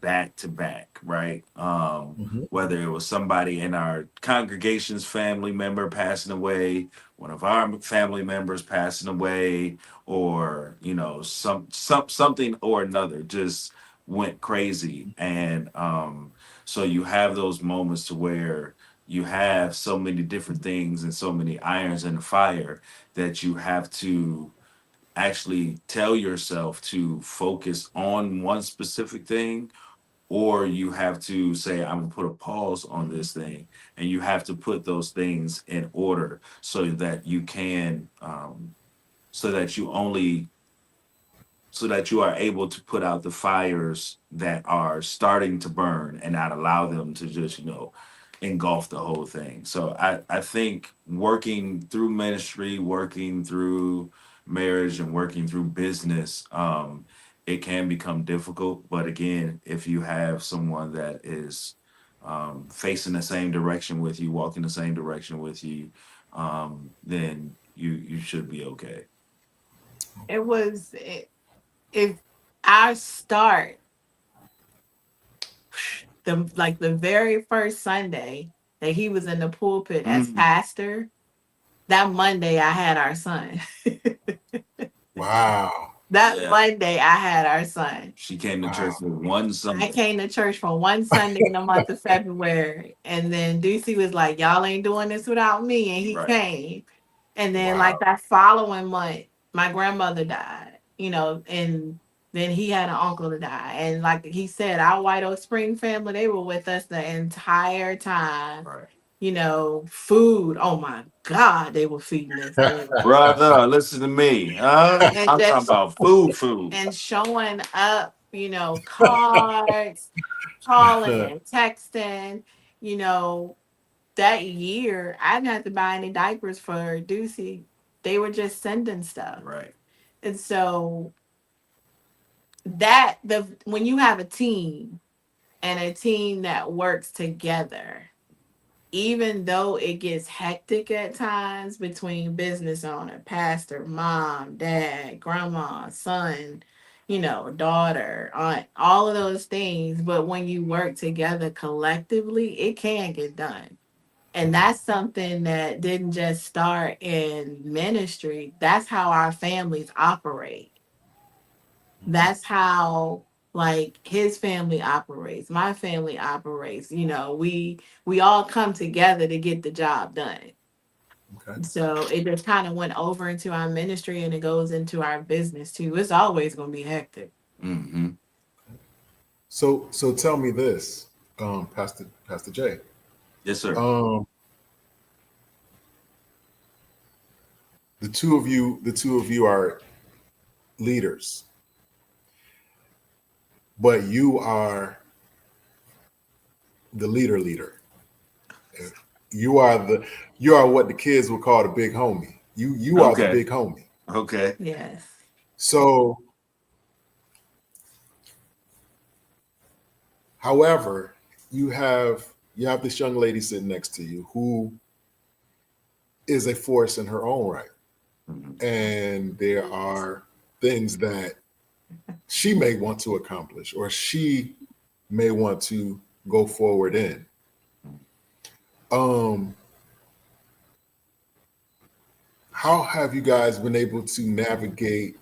[SPEAKER 3] back to back, right?
[SPEAKER 1] Mhm.
[SPEAKER 3] Whether it was somebody in our congregation's family member passing away, one of our family members passing away, or something or another just went crazy. And so you have those moments to where you have so many different things and so many irons in the fire that you have to actually tell yourself to focus on one specific thing, or you have to say, I'm gonna put a pause on this thing, and you have to put those things in order so that you can so that you only so that you are able to put out the fires that are starting to burn and not allow them to just engulf the whole thing. So I think working through ministry, working through marriage, and working through business, it can become difficult. But again, if you have someone that is facing the same direction with you, walking the same direction with you, then you should be okay.
[SPEAKER 2] It was if I start the very first Sunday that he was in the pulpit as
[SPEAKER 3] Mm.
[SPEAKER 2] pastor, that Monday I had our son.
[SPEAKER 1] Wow.
[SPEAKER 2] That
[SPEAKER 3] Yeah.
[SPEAKER 2] Monday I had our son.
[SPEAKER 3] She came to church
[SPEAKER 1] Wow.
[SPEAKER 3] for one
[SPEAKER 2] I
[SPEAKER 3] Sunday.
[SPEAKER 2] came to church for one Sunday in the month of February. And then Ducey was like, y'all ain't doing this without me. And he
[SPEAKER 3] Right.
[SPEAKER 2] came. And then
[SPEAKER 1] Wow.
[SPEAKER 2] like that following month, my grandmother died, and then he had an uncle to die. And like he said, our White Oak Spring family, they were with us the entire time.
[SPEAKER 3] Right.
[SPEAKER 2] Food. Oh my God, they were feeding us.
[SPEAKER 3] Brother, listen to me. Huh?
[SPEAKER 2] And
[SPEAKER 3] I'm talking
[SPEAKER 2] just
[SPEAKER 3] about food.
[SPEAKER 2] and showing up, cards, calling and texting, you know, that year I didn't have to buy any diapers for Ducey. They were just sending stuff.
[SPEAKER 3] Right.
[SPEAKER 2] And so that when you have a team and a team that works together, even though it gets hectic at times between business owner, pastor, mom, dad, grandma, son, daughter, aunt, all of those things. But when you work together collectively, it can get done. And that's something that didn't just start in ministry. That's how our families operate. That's how like his family operates, my family operates. We all come together to get the job done.
[SPEAKER 1] Okay.
[SPEAKER 2] So it just kind of went over into our ministry, and it goes into our business too. It's always going to be hectic.
[SPEAKER 3] Mm-hmm.
[SPEAKER 1] So tell me this, Pastor Jay.
[SPEAKER 3] Yes, sir.
[SPEAKER 1] The two of you are leaders, but you are the leader. You are what the kids would call the big homie. You are the
[SPEAKER 3] Okay.
[SPEAKER 1] big homie.
[SPEAKER 3] Okay.
[SPEAKER 2] Yes.
[SPEAKER 1] So, however, you have this young lady sitting next to you who is a force in her own right.
[SPEAKER 3] Mhm.
[SPEAKER 1] And there are things that she may want to accomplish or she may want to go forward in. How have you guys been able to navigate?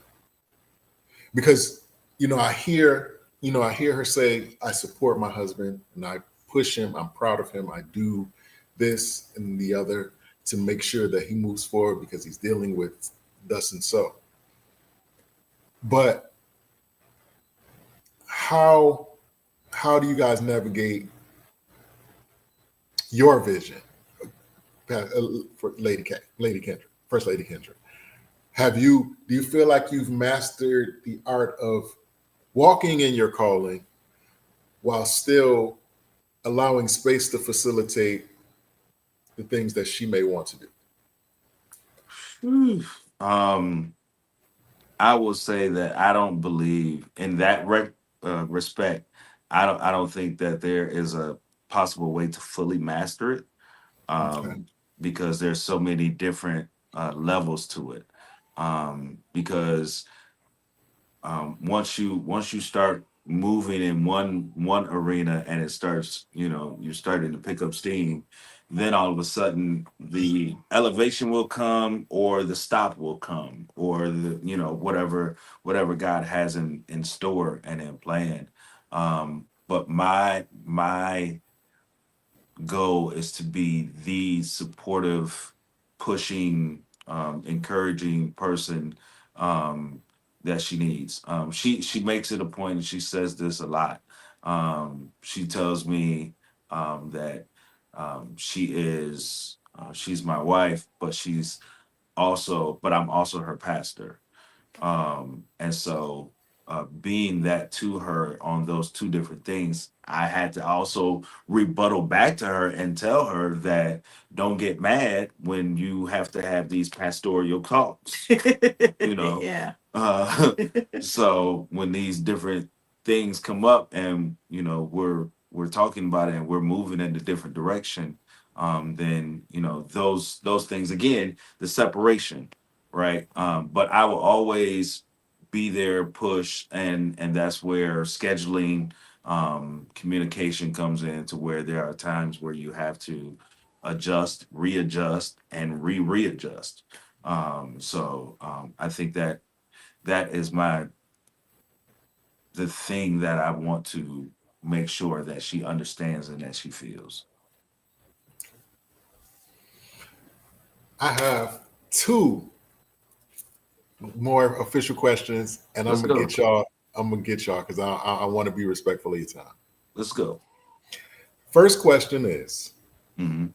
[SPEAKER 1] Because I hear her say, I support my husband and I push him, I'm proud of him, I do this and the other to make sure that he moves forward because he's dealing with thus and so. But how do you guys navigate your vision for Lady Kendra, First Lady Kendra? Do you feel like you've mastered the art of walking in your calling while still allowing space to facilitate the things that she may want to do?
[SPEAKER 3] I will say that I don't believe in that respect. I don't think that there is a possible way to fully master it,
[SPEAKER 1] Okay.
[SPEAKER 3] because there's so many different levels to it. Because once you start moving in one arena and it starts, you're starting to pick up steam, then all of a sudden the elevation will come or the stop will come or the, whatever God has in store and in plan. But my goal is to be the supportive, pushing, encouraging person that she needs. She makes it a point, and she says this a lot. She tells me that she's my wife, but I'm also her pastor. And so being that to her on those two different things, I had to also rebuttal back to her and tell her that don't get mad when you have to have these pastoral talks.
[SPEAKER 2] Yeah.
[SPEAKER 3] So when these different things come up and we're talking about it and we're moving in a different direction, then those things, again, the separation, right? But I will always be there, push, and that's where scheduling, communication comes in, to where there are times where you have to adjust, readjust, and readjust. I think that is the thing that I want to make sure that she understands and that she feels.
[SPEAKER 1] I have two more official questions, and
[SPEAKER 3] Let's
[SPEAKER 1] I'm gonna
[SPEAKER 3] go.
[SPEAKER 1] get y'all. I'm gonna get y'all because I want to be respectful of your time.
[SPEAKER 3] Let's go.
[SPEAKER 1] First question is,
[SPEAKER 3] Mm-hmm.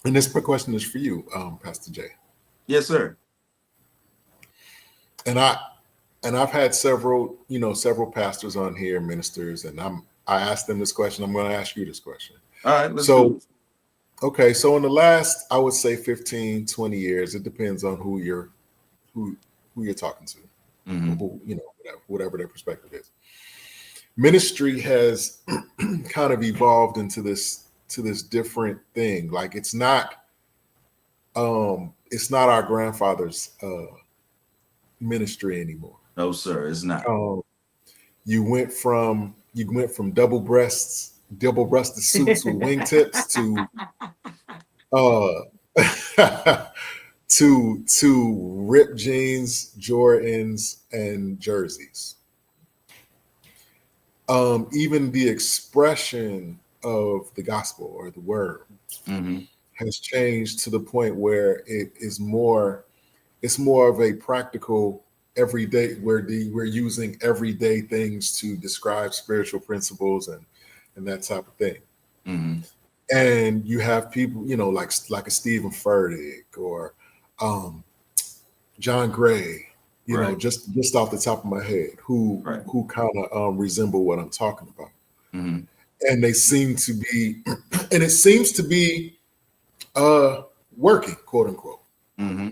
[SPEAKER 1] and this question is for you, Pastor Jay.
[SPEAKER 3] Yes, sir.
[SPEAKER 1] And I've had several pastors on here, ministers, and I asked them this question. I'm going to ask you this question.
[SPEAKER 3] All right, let's do it.
[SPEAKER 1] Okay, so in the last, I would say 15, 20 years, it depends on who you're talking to,
[SPEAKER 3] Mm-hmm.
[SPEAKER 1] who, whatever their perspective is. Ministry has kind of evolved into this different thing. Like it's not our grandfather's ministry anymore.
[SPEAKER 3] No, sir, it's not.
[SPEAKER 1] You went from double-breasted suits with wingtips to ripped jeans, Jordans, and jerseys. Even the expression of the gospel or the word
[SPEAKER 3] Mm-hmm.
[SPEAKER 1] has changed to the point where it's more of a practical everyday, where we're using everyday things to describe spiritual principles and that type of thing.
[SPEAKER 3] Mm-hmm.
[SPEAKER 1] And you have people, like a Stephen Furtick or John Gray,
[SPEAKER 3] Right.
[SPEAKER 1] just off the top of my head, who kind of resemble what I'm talking about.
[SPEAKER 3] Mm-hmm.
[SPEAKER 1] And they seem to be, and it seems to be working, quote unquote.
[SPEAKER 3] Mm-hmm.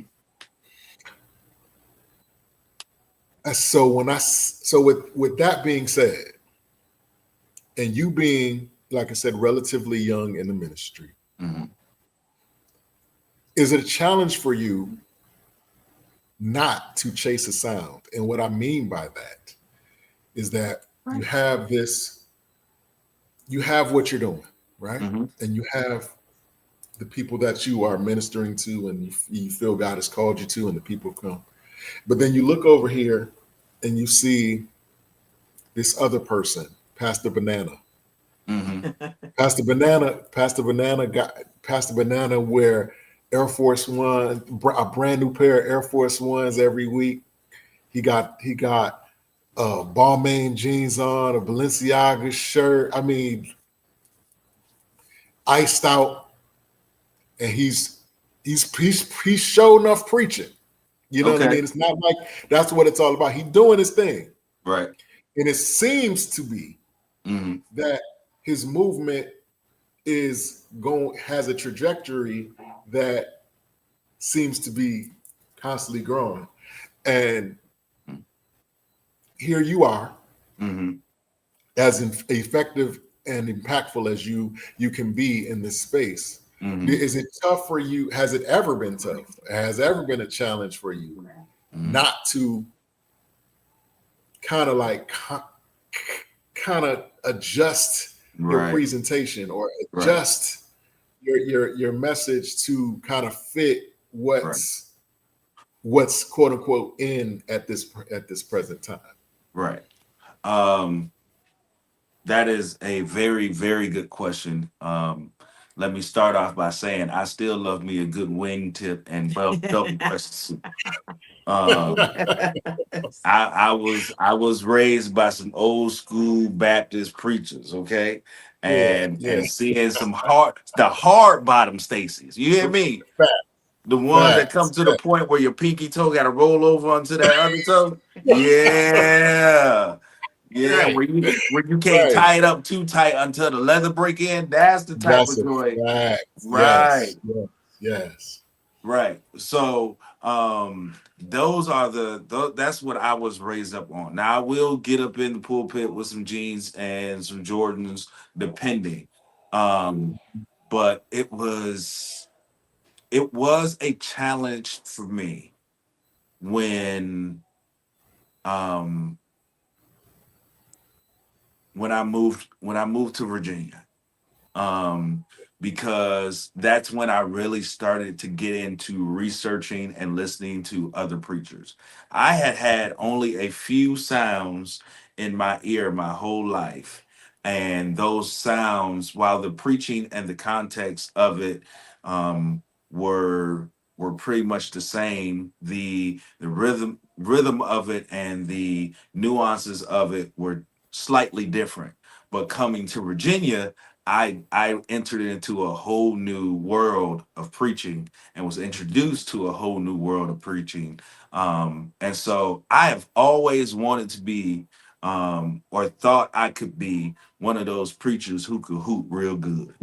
[SPEAKER 1] So with that being said, and you being, like I said, relatively young in the ministry,
[SPEAKER 3] Mm-hmm.
[SPEAKER 1] is it a challenge for you not to chase a sound? And what I mean by that is that you have what you're doing, right?
[SPEAKER 3] Mm-hmm.
[SPEAKER 1] And you have the people that you are ministering to and you feel God has called you to, and the people come. But then you look over here and you see this other person, Pastor Banana.
[SPEAKER 3] Mm-hmm.
[SPEAKER 1] Pastor Banana wear Air Force One, a brand new pair of Air Force Ones every week. He got Balmain jeans on, a Balenciaga shirt. I mean, iced out, and he's show enough preaching. You know what I
[SPEAKER 3] Okay.
[SPEAKER 1] mean? It's not like that's what it's all about. He's doing his thing.
[SPEAKER 3] Right.
[SPEAKER 1] And it seems to be
[SPEAKER 3] Mm-hmm.
[SPEAKER 1] that his movement has a trajectory that seems to be constantly growing. And here you are,
[SPEAKER 3] Mm-hmm.
[SPEAKER 1] as effective and impactful as you can be in this space.
[SPEAKER 3] Mm-hmm.
[SPEAKER 1] Is it tough for you? Has it ever been tough? Has it ever been a challenge for you
[SPEAKER 3] Mm-hmm.
[SPEAKER 1] not to kind of like kind of adjust your
[SPEAKER 3] Right.
[SPEAKER 1] presentation or
[SPEAKER 3] Right.
[SPEAKER 1] adjust your message to kind of fit
[SPEAKER 3] Right.
[SPEAKER 1] what's quote unquote in at this present time.
[SPEAKER 3] Right. That is a very, very good question. Let me start off by saying I still love me a good wingtip and double breast soup. I was raised by some old school Baptist preachers, okay,
[SPEAKER 1] Yeah,
[SPEAKER 3] and
[SPEAKER 1] yeah.
[SPEAKER 3] seeing the hard bottom Stacy's. You hear me?
[SPEAKER 1] Facts.
[SPEAKER 3] The ones that come to the point where your pinky toe got to roll over onto that other toe. Yeah. Yeah,
[SPEAKER 1] Right.
[SPEAKER 3] where you can't
[SPEAKER 1] Right.
[SPEAKER 3] tie it up too tight until the leather break in. That's the type
[SPEAKER 1] That's
[SPEAKER 3] of
[SPEAKER 1] a
[SPEAKER 3] joy.
[SPEAKER 1] fact.
[SPEAKER 3] Right.
[SPEAKER 1] Yes. Yes.
[SPEAKER 3] Right. So those are that's what I was raised up on. Now I will get up in the pulpit with some jeans and some Jordans, depending. But it was a challenge for me when um when I moved to Virginia. Because that's when I really started to get into researching and listening to other preachers. I had only a few sounds in my ear my whole life. And those sounds, while the preaching and the context of it um, were pretty much the same, the rhythm of it and the nuances of it were slightly different. But coming to Virginia, I entered into a whole new world of preaching and was introduced to a whole new world of preaching. And so I have always wanted to be or thought I could be one of those preachers who could hoop real good.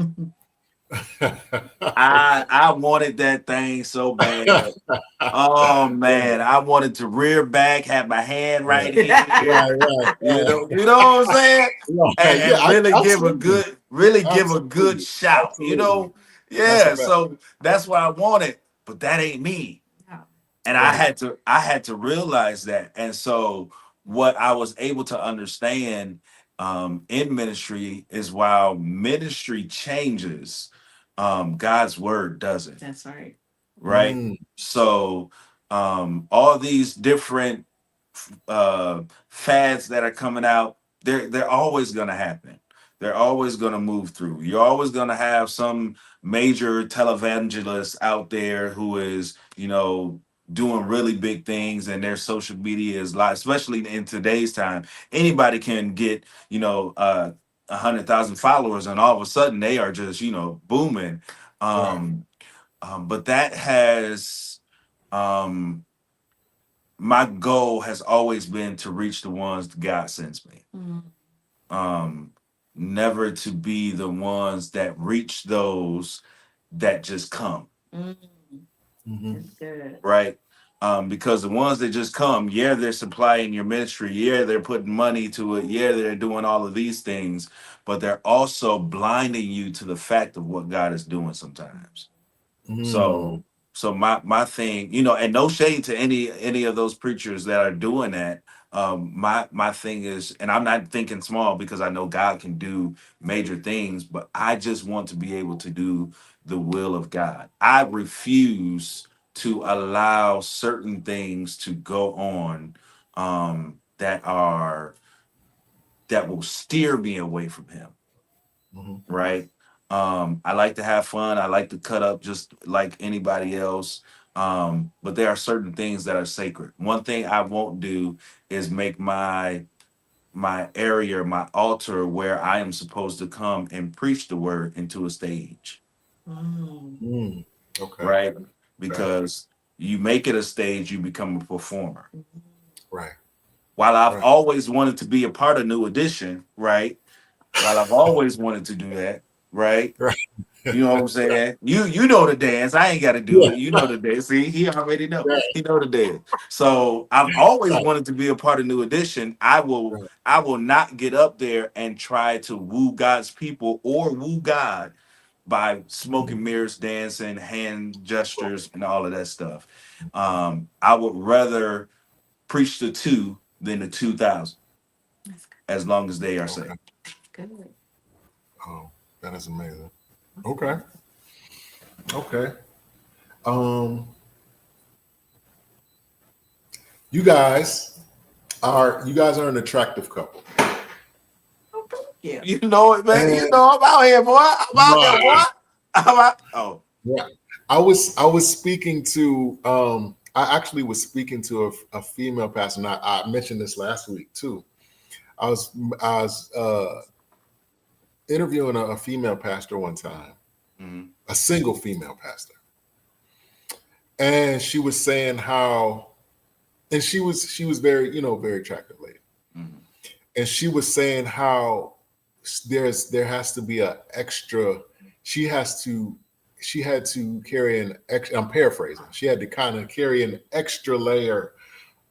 [SPEAKER 3] I wanted that thing so bad. Oh man, I wanted to rear back, have my hand right here.
[SPEAKER 1] Right.
[SPEAKER 3] You know what I'm saying? And
[SPEAKER 1] Yeah,
[SPEAKER 3] really give a good shout. You know, yeah. So that's what I wanted, but that ain't me. And I had to realize that. And so what I was able to understand in ministry is while ministry changes, God's word doesn't.
[SPEAKER 2] That's right.
[SPEAKER 3] Right. So all these different fads that are coming out, they're always going to happen. They're always going to move through. You're always going to have some major televangelist out there who is, doing really big things, and their social media is live, especially in today's time. Anybody can get, 100,000 followers, and all of a sudden they are just, booming. But that has my goal has always been to reach the ones that God sends me. Never to be the ones that reach those that just come.
[SPEAKER 2] That's good.
[SPEAKER 3] Right. Because the ones that just come, yeah, they're supplying your ministry, yeah, they're putting money to it, yeah, they're doing all of these things, but they're also blinding you to the fact of what God is doing sometimes. So my thing, and no shade to any of those preachers that are doing that. My thing is, and I'm not thinking small because I know God can do major things, but I just want to be able to do the will of God. I refuse to allow certain things to go on that will steer me away from Him. Right. I like to have fun. I like to cut up just like anybody else. But there are certain things that are sacred. One thing I won't do is make my area, my altar where I am supposed to come and preach the word into a stage.
[SPEAKER 1] Okay.
[SPEAKER 3] Right. Because you make it a stage, you become a performer.
[SPEAKER 1] Right.
[SPEAKER 3] While I've always wanted to be a part of New Edition, right? While I've always wanted to do that, right? You know what I'm saying? You know the dance. I ain't got to do it. You know the dance. See, he already know. He know the dance. So I've always wanted to be a part of New Edition. I will not get up there and try to woo God's people or woo God by smoking mirrors, dancing, hand gestures, and all of that stuff. I would rather preach the 2 than the 2,000. as long as they are
[SPEAKER 1] Okay.
[SPEAKER 3] saved.
[SPEAKER 2] Good.
[SPEAKER 1] Oh, that is amazing. Okay. Okay. Um, you guys you guys are an attractive couple.
[SPEAKER 2] Oh, thank you.
[SPEAKER 3] You know it, man. You
[SPEAKER 1] And
[SPEAKER 3] know I'm out here, boy. I'm out here, boy.
[SPEAKER 1] right.
[SPEAKER 3] I'm out. Oh,
[SPEAKER 1] Yeah. I was speaking to I actually was speaking to a female pastor, and I mentioned this last week too. I was interviewing a female pastor one time,
[SPEAKER 3] mhm,
[SPEAKER 1] a single female pastor, and she was saying how, and she was very, very attractive lady,
[SPEAKER 3] mhm.
[SPEAKER 1] and she was saying how there has to be a extra. She has to she had to carry an extra. I'm paraphrasing. She had to kind of carry an extra layer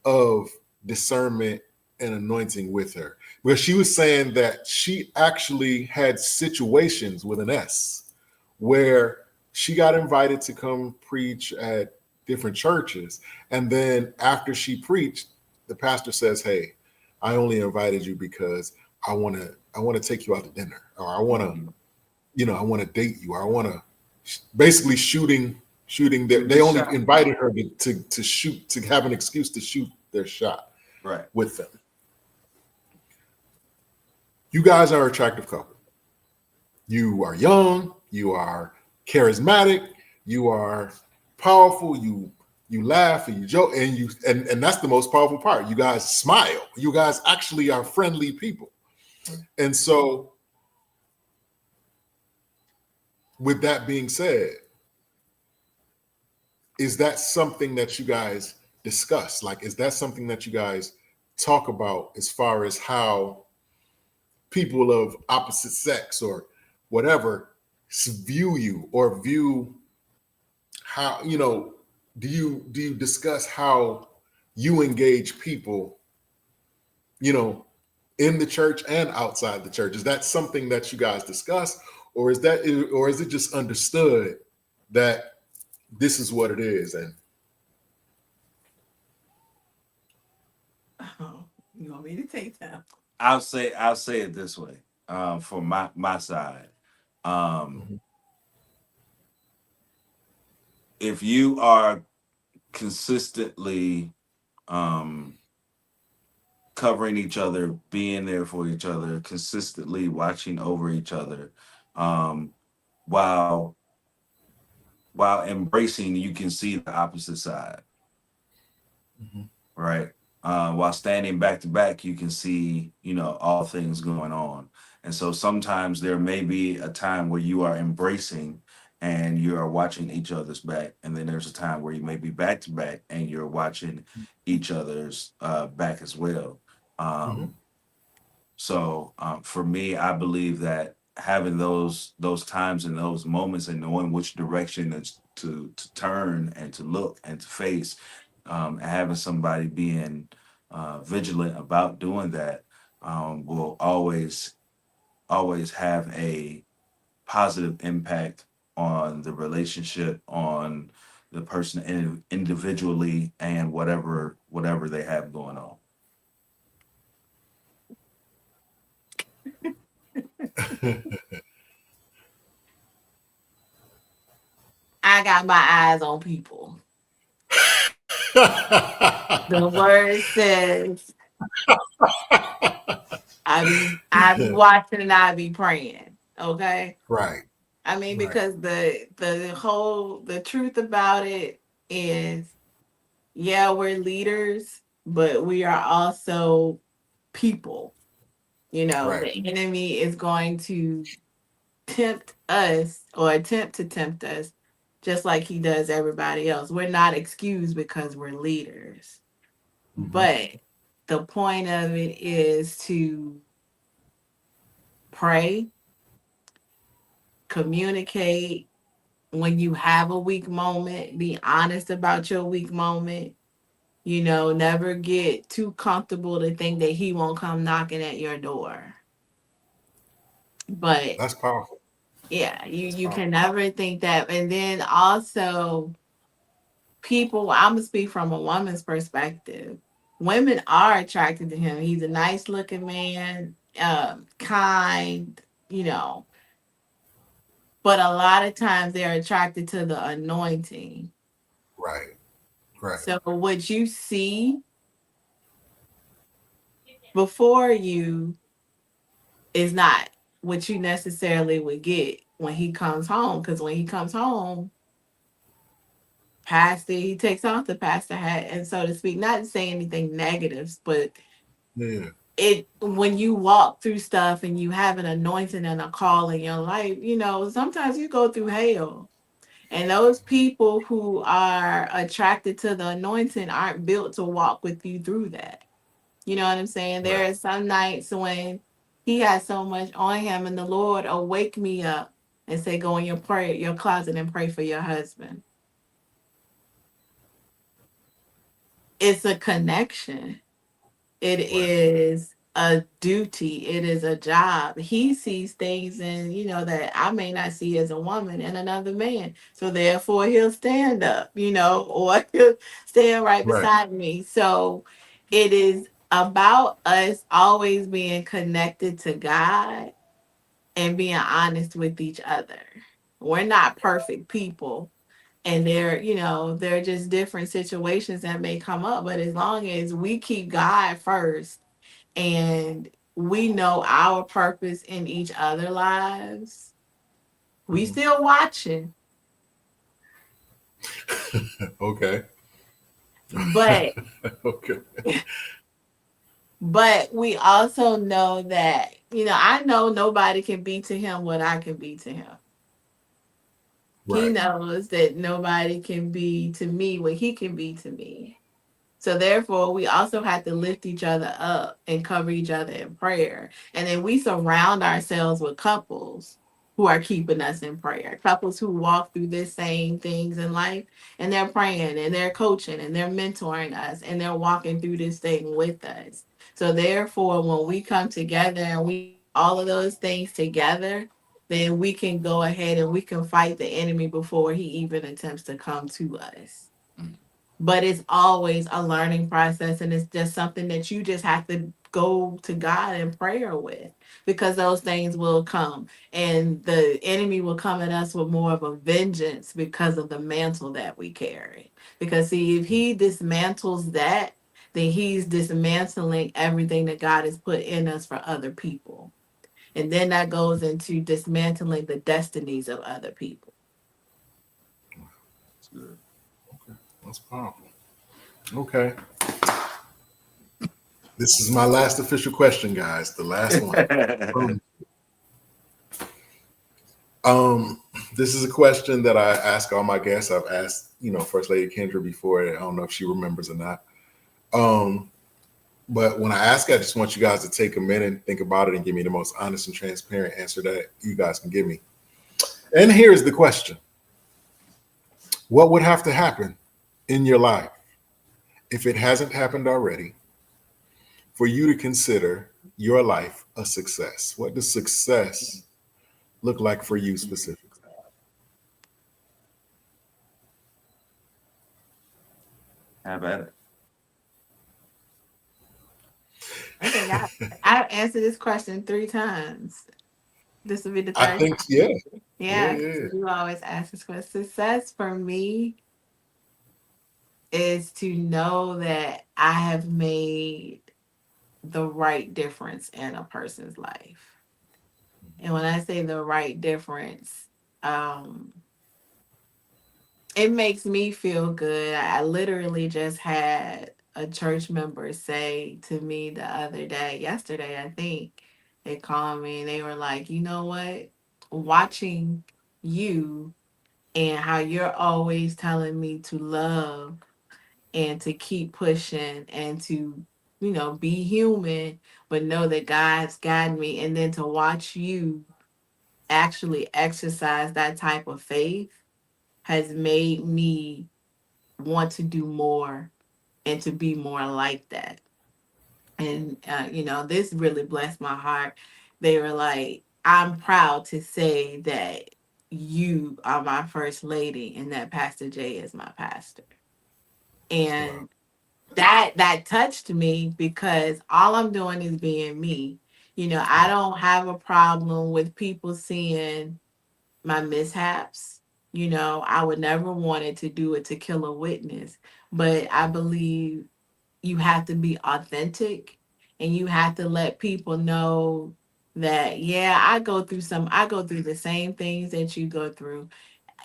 [SPEAKER 1] of discernment and anointing with her. Where she was saying that she actually had situations with an S where she got invited to come preach at different churches. And then after she preached, the pastor says, "Hey, I only invited you because I want to take you out to dinner, or I want to, I want to date you, or I want to," basically shooting their,
[SPEAKER 3] Shoot
[SPEAKER 1] they
[SPEAKER 3] the
[SPEAKER 1] only
[SPEAKER 3] shot.
[SPEAKER 1] invited her to shoot, to have an excuse to shoot their shot
[SPEAKER 3] Right.
[SPEAKER 1] with them. You guys are an attractive couple. You are young, you are charismatic, you are powerful, you laugh and you joke, and that's the most powerful part. You guys smile. You guys actually are friendly people. And so with that being said, is that something that you guys discuss? Like, is that something that you guys talk about as far as how people of opposite sex or whatever view you, or view how, do you discuss how you engage people, you know, in the church and outside the church? Is that something that you guys discuss, or is it just understood that this is what it is? And
[SPEAKER 2] Oh, you want me to take that?
[SPEAKER 3] I'll say it this way. For my side,
[SPEAKER 1] Mhm.
[SPEAKER 3] if you are consistently um, covering each other, being there for each other, consistently watching over each other, um, while embracing, you can see the opposite side,
[SPEAKER 1] Mhm.
[SPEAKER 3] right? While standing back to back, you can see, all things going on. And so sometimes there may be a time where you are embracing and you are watching each other's back. And then there's a time where you may be back to back and you're watching each other's back as well.
[SPEAKER 1] Mhm.
[SPEAKER 3] Um, for me, I believe that having those times and those moments and knowing which direction to turn and to look and to face, and having somebody being vigilant about doing that, will always have a positive impact on the relationship, on the person individually, and whatever they have going on.
[SPEAKER 2] I got my eyes on people. The word says I be watching and I be praying. Okay.
[SPEAKER 1] Right,
[SPEAKER 2] I mean,
[SPEAKER 1] right.
[SPEAKER 2] because the truth about it is, yeah, we're leaders, but we are also people.
[SPEAKER 1] Right.
[SPEAKER 2] The enemy is going to tempt us or attempt to tempt us just like he does everybody else. We're not excused because we're leaders.
[SPEAKER 1] Mhm.
[SPEAKER 2] But the point of it is to pray, communicate. When you have a weak moment, be honest about your weak moment. Never get too comfortable to think that he won't come knocking at your door. But
[SPEAKER 1] That's powerful.
[SPEAKER 2] yeah, you
[SPEAKER 1] That's
[SPEAKER 2] you
[SPEAKER 1] powerful.
[SPEAKER 2] can never think that. And then also, people, I'm gonna speak from a woman's perspective. women are attracted to him. He's a nice looking man, kind, you know, but a lot of times they're attracted to the anointing.
[SPEAKER 1] Right. Right.
[SPEAKER 2] So what you see before you is not what you necessarily would get when he comes home. Because when he comes home, pastor, he takes off the pastor hat, and so to speak, not to say anything negatives, but
[SPEAKER 1] Yeah.
[SPEAKER 2] it when you walk through stuff and you have an anointing and a call in your life, you know, sometimes you go through hell. And those people who are attracted to the anointing aren't built to walk with you through that. You know what I'm saying? There
[SPEAKER 1] Right.
[SPEAKER 2] are some nights when he has so much on him, and the Lord will wake me up and say, "Go in your closet and pray for your husband." It's a connection. It
[SPEAKER 1] Right.
[SPEAKER 2] is a duty. It is a job. He sees things and that I may not see as a woman and another man. So therefore he'll stand up, or he'll stand right
[SPEAKER 1] Right.
[SPEAKER 2] beside me. So it is about us always being connected to God and being honest with each other. We're not perfect people, and they're just different situations that may come up, but as long as we keep God first and we know our purpose in each other lives, we
[SPEAKER 1] Mhm.
[SPEAKER 2] still watching,
[SPEAKER 1] Okay.
[SPEAKER 2] but
[SPEAKER 1] Okay.
[SPEAKER 2] but we also know that I know nobody can be to him what I can be to him. He
[SPEAKER 1] Right.
[SPEAKER 2] knows that nobody can be to me what he can be to me. So therefore, we also have to lift each other up and cover each other in prayer. And then we surround ourselves with couples who are keeping us in prayer. Couples who walk through the same things in life, and they're praying and they're coaching and they're mentoring us and they're walking through this thing with us. So therefore, when we come together and we all of those things together, then we can go ahead and we can fight the enemy before he even attempts to come to us. But it's always a learning process, and it's just something that you just have to go to God in prayer with, because those things will come and the enemy will come at us with more of a vengeance because of the mantle that we carry. Because see, if he dismantles that, then he's dismantling everything that God has put in us for other people, and then that goes into dismantling the destinies of other people.
[SPEAKER 3] That's good.
[SPEAKER 1] That's powerful. Okay. This is my last official question, guys. The last one. Um, this is a question that I ask all my guests. I've asked, First Lady Kendra before. I don't know if she remembers or not. But when I ask, I just want you guys to take a minute and think about it and give me the most honest and transparent answer that you guys can give me. And here's the question: what would have to happen in your life, if it hasn't happened already, for you to consider your life a success? What does success look like for you specifically?
[SPEAKER 3] Have at it.
[SPEAKER 2] I think I've answered this question 3 times. This will be the
[SPEAKER 1] I
[SPEAKER 2] third
[SPEAKER 1] think,
[SPEAKER 2] time.
[SPEAKER 1] yeah, yeah,
[SPEAKER 2] Yeah,
[SPEAKER 1] yeah.
[SPEAKER 2] you always ask this question. Success for me is to know that I have made the right difference in a person's life. And when I say the right difference, um, it makes me feel good. I literally just had a church member say to me the other day, yesterday, I think, they called me and they were like, you know what? Watching you and how you're always telling me to love and to keep pushing and to, be human, but know that God's guiding me. And then to watch you actually exercise that type of faith has made me want to do more and to be more like that. And, this really blessed my heart. They were like, I'm proud to say that you are my first lady and that Pastor Jay is my pastor.
[SPEAKER 1] Wow.
[SPEAKER 2] And that touched me because all I'm doing is being me. I don't have a problem with people seeing my mishaps. I would never wanted to do it to kill a witness, but I believe you have to be authentic and you have to let people know that yeah, I go through the same things that you go through.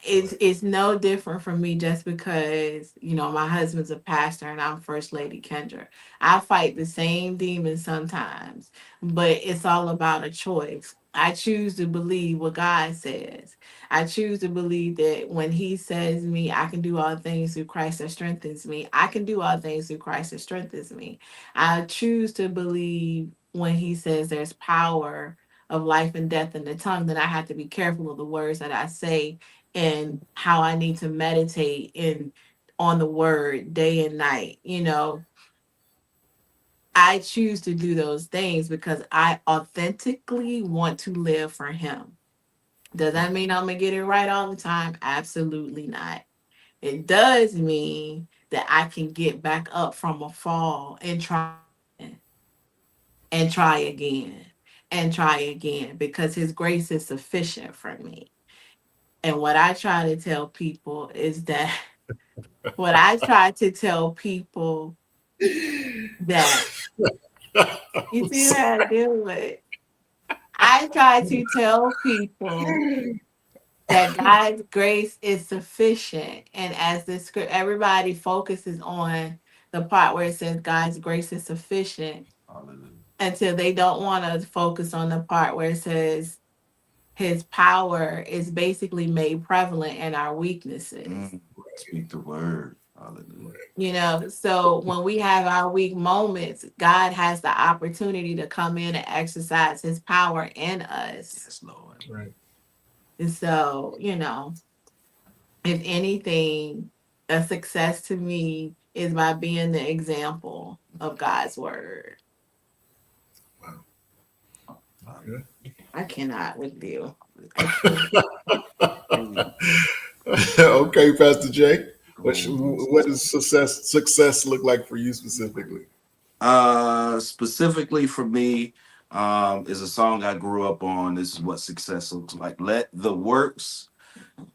[SPEAKER 2] It's no different from me just because my husband's a pastor and I'm First Lady Kendra. I fight the same demons sometimes, but it's all about a choice. I choose to believe what God says. I choose to believe that when He says me, I can do all things through Christ that strengthens me. I can do all things through Christ that strengthens me. I choose to believe when He says there's power of life and death in the tongue, that I have to be careful of the words that I say and how I need to meditate in on the word day and night. I choose to do those things because I authentically want to live for Him. Does that mean I'm gonna get it right all the time? Absolutely not. It does mean that I can get back up from a fall and try again and try again because His grace is sufficient for me. And what I try to tell people is that what I try to tell people that you see what I deal with. I try to tell people that God's grace is sufficient. And as the script, everybody focuses on the part where it says God's grace is sufficient
[SPEAKER 3] Hallelujah.
[SPEAKER 2] until they don't want to focus on the part where it says His power is basically made prevalent in our weaknesses.
[SPEAKER 3] Speak the word. Hallelujah.
[SPEAKER 2] So when we have our weak moments, God has the opportunity to come in and exercise His power in us.
[SPEAKER 3] Yes, Lord.
[SPEAKER 1] Right.
[SPEAKER 2] And so, if anything, a success to me is by being the example of God's word.
[SPEAKER 1] Yeah.
[SPEAKER 2] I cannot with you.
[SPEAKER 1] Okay, Pastor Jay. What does success look like for you specifically?
[SPEAKER 3] Specifically for me, is a song I grew up on. This is what success looks like. Let the works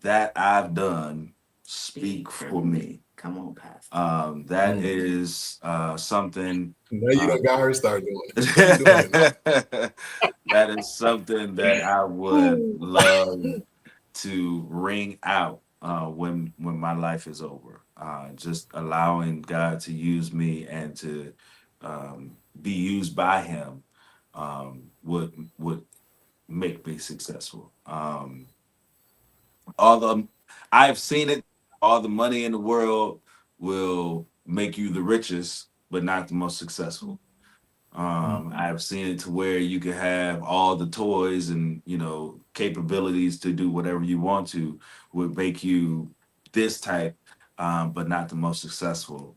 [SPEAKER 3] that I've done speak for me.
[SPEAKER 2] Come on, Pastor.
[SPEAKER 3] That is something.
[SPEAKER 1] Now you done got her started doing it. Keep doing it.
[SPEAKER 3] That is something that I would love to ring out when my life is over. Just allowing God to use me and to be used by Him would make me successful. Although I've seen it, all the money in the world will make you the richest, but not the most successful. I've seen it to where you can have all the toys and capabilities to do whatever you want to would make you this type, but not the most successful.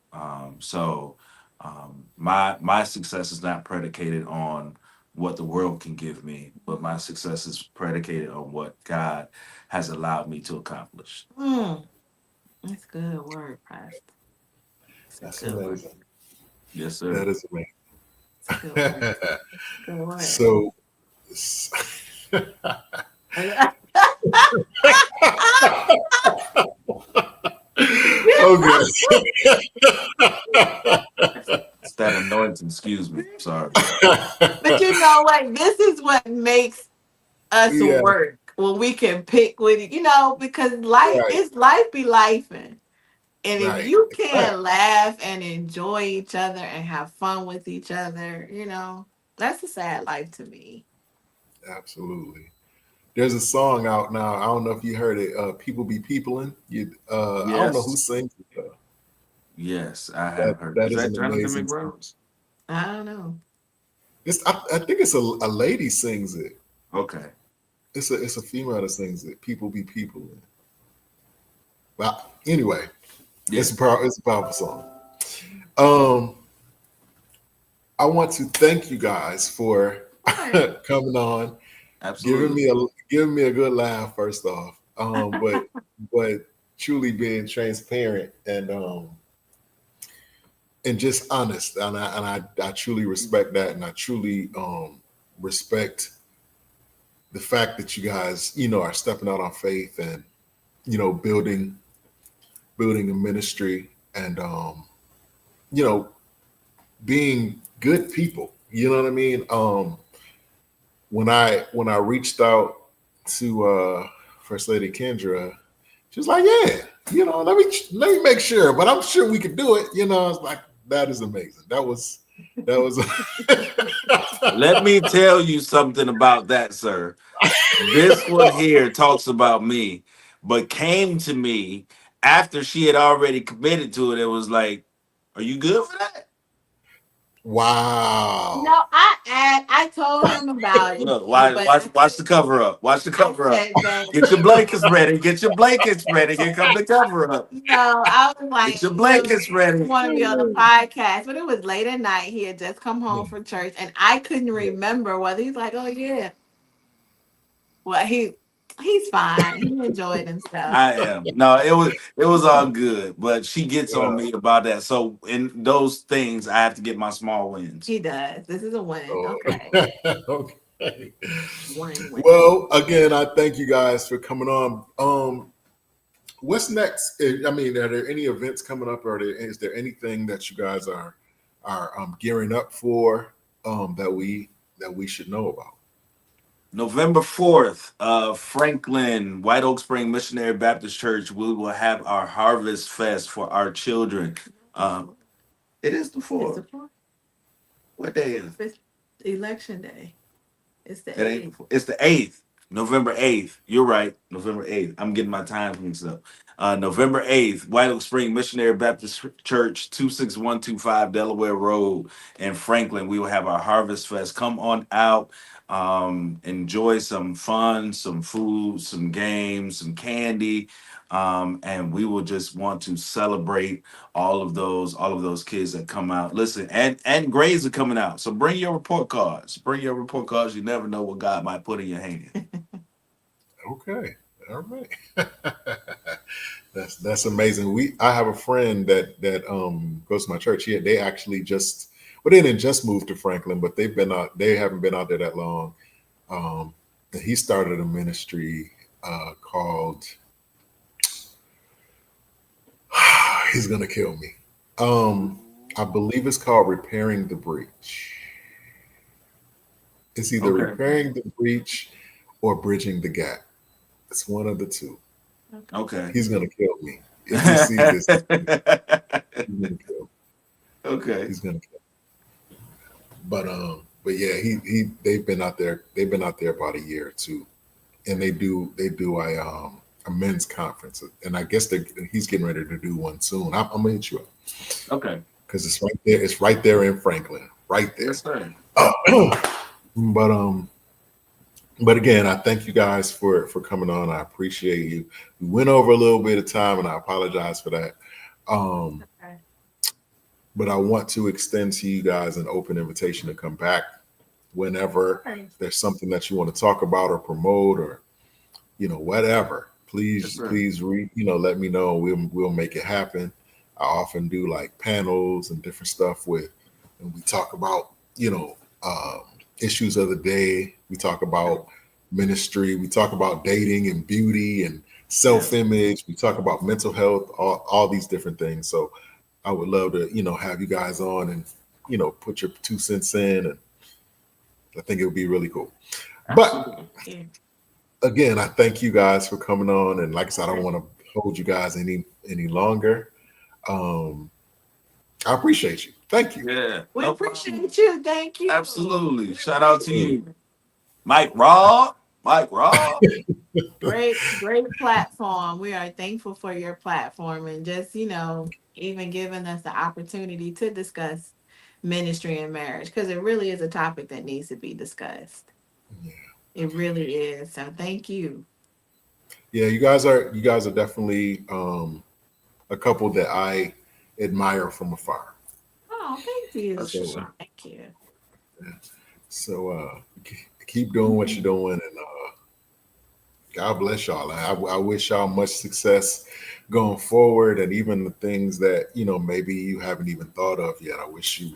[SPEAKER 3] My success is not predicated on what the world can give me, but my success is predicated on what God has allowed me to accomplish.
[SPEAKER 2] That's good word, Pastor.
[SPEAKER 1] That's amazing.
[SPEAKER 3] Yes, sir.
[SPEAKER 1] That is amazing.
[SPEAKER 2] Good word.
[SPEAKER 1] So, okay.
[SPEAKER 3] It's that anointing, excuse me. Sorry.
[SPEAKER 2] But you know what? This is what makes us work when we can pick with it, because life be lifing. And if you can't laugh and enjoy each other and have fun with each other, that's a sad life to me.
[SPEAKER 1] Absolutely. There's a song out now. I don't know if you heard it. People be peopling. I don't know who sings it.
[SPEAKER 3] Yes, I have heard.
[SPEAKER 1] That
[SPEAKER 3] Is that
[SPEAKER 1] an
[SPEAKER 3] Jonathan
[SPEAKER 1] amazing
[SPEAKER 3] McReynolds?
[SPEAKER 2] I don't know.
[SPEAKER 1] I think it's a lady sings it.
[SPEAKER 3] Okay.
[SPEAKER 1] It's a female that sings it. People be peopling. Well, anyway, it's a powerful song. I want to thank you guys for coming on.
[SPEAKER 3] Absolutely.
[SPEAKER 1] giving me a good laugh first off. But truly being transparent and and just honest. And I truly respect that, and I truly respect the fact that you guys, are stepping out on faith and, building a ministry and you know, being good people. You know what I mean? When I reached out to First Lady Kendra, she was like, "Yeah, let me make sure, but I'm sure we could do it." I was like, "That is amazing. That was."
[SPEAKER 3] Let me tell you something about that, sir. This one here talks about me, but came to me after she had already committed to it. It was like, "Are you good for that?"
[SPEAKER 1] Wow.
[SPEAKER 2] No, I told him about it.
[SPEAKER 3] Look,
[SPEAKER 2] but
[SPEAKER 3] watch the cover up. Watch the cover
[SPEAKER 2] I
[SPEAKER 3] up.
[SPEAKER 2] said that.
[SPEAKER 3] Get your blankets ready. Get your blankets ready. Here come the cover up.
[SPEAKER 2] No, I was like,
[SPEAKER 3] Get your blankets ready.
[SPEAKER 2] want to be on the podcast, but it was late at night. He had just come home from church, and I couldn't remember whether he's like, "Oh yeah." Well, he's fine. He enjoyed himself.
[SPEAKER 3] I am. No, it was all good, but she gets on me about that. So in those things, I have to get my small wins.
[SPEAKER 2] He does. This is a win.
[SPEAKER 1] Oh.
[SPEAKER 2] Okay.
[SPEAKER 1] Okay.
[SPEAKER 2] One win.
[SPEAKER 1] Well, again, I thank you guys for coming on. What's next? I mean, are there any events coming up, or is there anything that you guys are gearing up for that we should know about?
[SPEAKER 3] November 4th, Franklin, White Oak Spring Missionary Baptist Church, we will have our Harvest Fest for our children. It is the 4th.
[SPEAKER 2] It's the 4th.
[SPEAKER 3] What day is it?
[SPEAKER 2] It's election day. It's the
[SPEAKER 3] It ain't
[SPEAKER 2] 8th.
[SPEAKER 3] the 4th. It's the 8th. November 8th. You're right. November 8th. I'm getting my times mixed up. November 8th, White Oak Spring Missionary Baptist Church, 26125 Delaware Road in Franklin. We will have our Harvest Fest. Come on out. Enjoy some fun, some food, some games, some candy. And we will just want to celebrate all of those kids that come out. Listen, and grades are coming out. So bring your report cards. Bring your report cards. You never know what God might put in your hand.
[SPEAKER 1] Okay. All right. That's amazing. I have a friend that goes to my church. They actually they didn't just move to Franklin, but they haven't been out there that long. And he started a ministry called he's gonna kill me. I believe it's called Repairing the Breach. It's either
[SPEAKER 3] Okay.
[SPEAKER 1] repairing the breach or bridging the gap. It's one of the two.
[SPEAKER 3] Okay.
[SPEAKER 1] He's gonna kill me. If he sees this, he's gonna kill me.
[SPEAKER 3] Okay.
[SPEAKER 1] He's gonna kill me. But yeah, they've been out there about a year or two, and they do a men's conference, and I guess he's getting ready to do one soon. I'm gonna hit you up.
[SPEAKER 3] Okay.
[SPEAKER 1] Because it's right there. It's right there in Franklin, right there.
[SPEAKER 3] Yes, sir.
[SPEAKER 1] But again, I thank you guys for coming on. I appreciate you. We went over a little bit of time, and I apologize for that.
[SPEAKER 2] Okay.
[SPEAKER 1] But I want to extend to you guys an open invitation to come back whenever there's something that you want to talk about or promote or whatever. Please,
[SPEAKER 3] Yes,
[SPEAKER 1] please let me know. We'll make it happen. I often do like panels and different stuff and we talk about issues of the day. We talk about ministry. We talk about dating and beauty and self-image. We talk about mental health, all these different things. So I would love to, have you guys on and, put your 2 cents in. And I think it would be really cool.
[SPEAKER 3] Absolutely.
[SPEAKER 1] But again, I thank you guys for coming on. And like I said, I don't want to hold you guys any longer. I appreciate you. Thank you.
[SPEAKER 3] Yeah.
[SPEAKER 2] We
[SPEAKER 3] no
[SPEAKER 2] appreciate
[SPEAKER 3] problem.
[SPEAKER 2] you. Thank you.
[SPEAKER 3] Absolutely. Shout out to you, Mike Raw.
[SPEAKER 2] Great platform. We are thankful for your platform and just, even giving us the opportunity to discuss ministry and marriage, because it really is a topic that needs to be discussed.
[SPEAKER 1] Yeah.
[SPEAKER 2] It really is. So thank you.
[SPEAKER 1] Yeah, you guys are definitely a couple that I admire from afar.
[SPEAKER 2] Oh, thank you.
[SPEAKER 3] That's what's up.
[SPEAKER 2] Thank you.
[SPEAKER 1] So keep doing what you're doing, and God bless y'all. I wish y'all much success going forward, and even the things that maybe you haven't even thought of yet. I wish you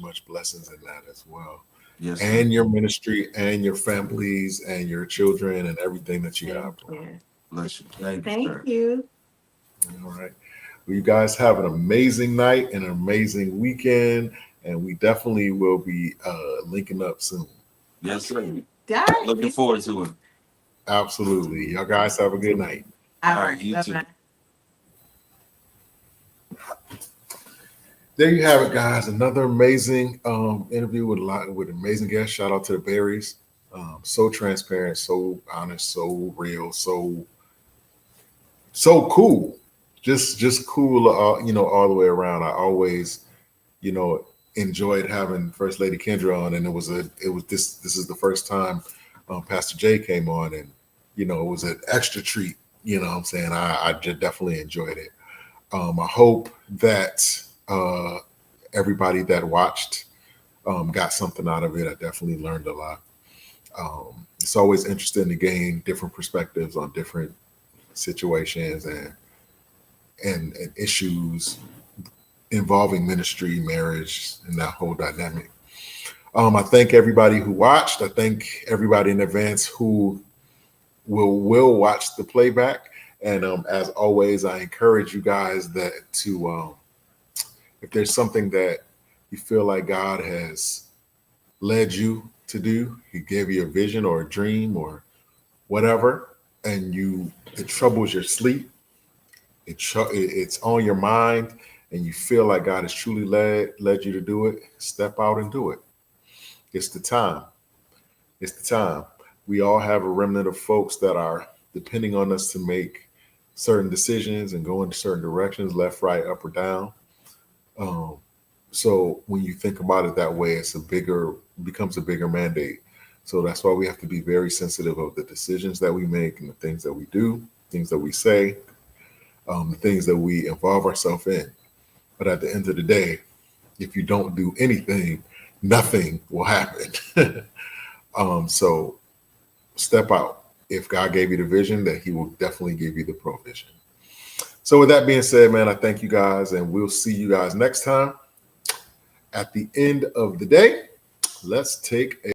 [SPEAKER 1] much blessings in that as well,
[SPEAKER 3] Yes, sir.
[SPEAKER 1] and your ministry, and your families, and your children, and everything that you have.
[SPEAKER 2] Thank you.
[SPEAKER 3] Bless you. Thank you,
[SPEAKER 2] Thank
[SPEAKER 3] sir.
[SPEAKER 2] you.
[SPEAKER 1] All right. Well, you guys have an amazing night and an amazing weekend, and we definitely will be linking up soon.
[SPEAKER 3] Yes, sir.
[SPEAKER 2] All right.
[SPEAKER 3] Looking forward to it.
[SPEAKER 1] Absolutely. Y'all guys have a good night.
[SPEAKER 2] All
[SPEAKER 3] All
[SPEAKER 2] right.
[SPEAKER 3] right, you too.
[SPEAKER 2] Bye-bye.
[SPEAKER 1] There you have it, guys. Another amazing interview with amazing guests. Shout out to the Berries. So transparent, so honest, so real, so cool. Just cool. All the way around. I always, enjoyed having First Lady Kendra on, and this is the first time Pastor Jay came on, and it was an extra treat. You know what I'm saying? I just definitely enjoyed it. I hope that everybody that watched got something out of it. I definitely learned a lot. It's always interesting to gain different perspectives on different situations and issues involving ministry, marriage, and that whole dynamic. I thank everybody who watched. I thank everybody in advance who will watch the playback. And as always, I encourage you guys to if there's something that you feel like God has led you to do, He gave you a vision or a dream or whatever, and it troubles your sleep, it's on your mind, and you feel like God has truly led you to do it, step out and do it. It's the time. It's the time. We all have a remnant of folks that are depending on us to make certain decisions and go in certain directions, left, right, up, or down. So when you think about it that way, becomes a bigger mandate. So that's why we have to be very sensitive of the decisions that we make and the things that we do, things that we say, the things that we involve ourselves in. But at the end of the day, if you don't do anything, nothing will happen. So step out. If God gave you the vision, that He will definitely give you the provision. So with that being said, man, I thank you guys, and we'll see you guys next time. At the end of the day, let's take a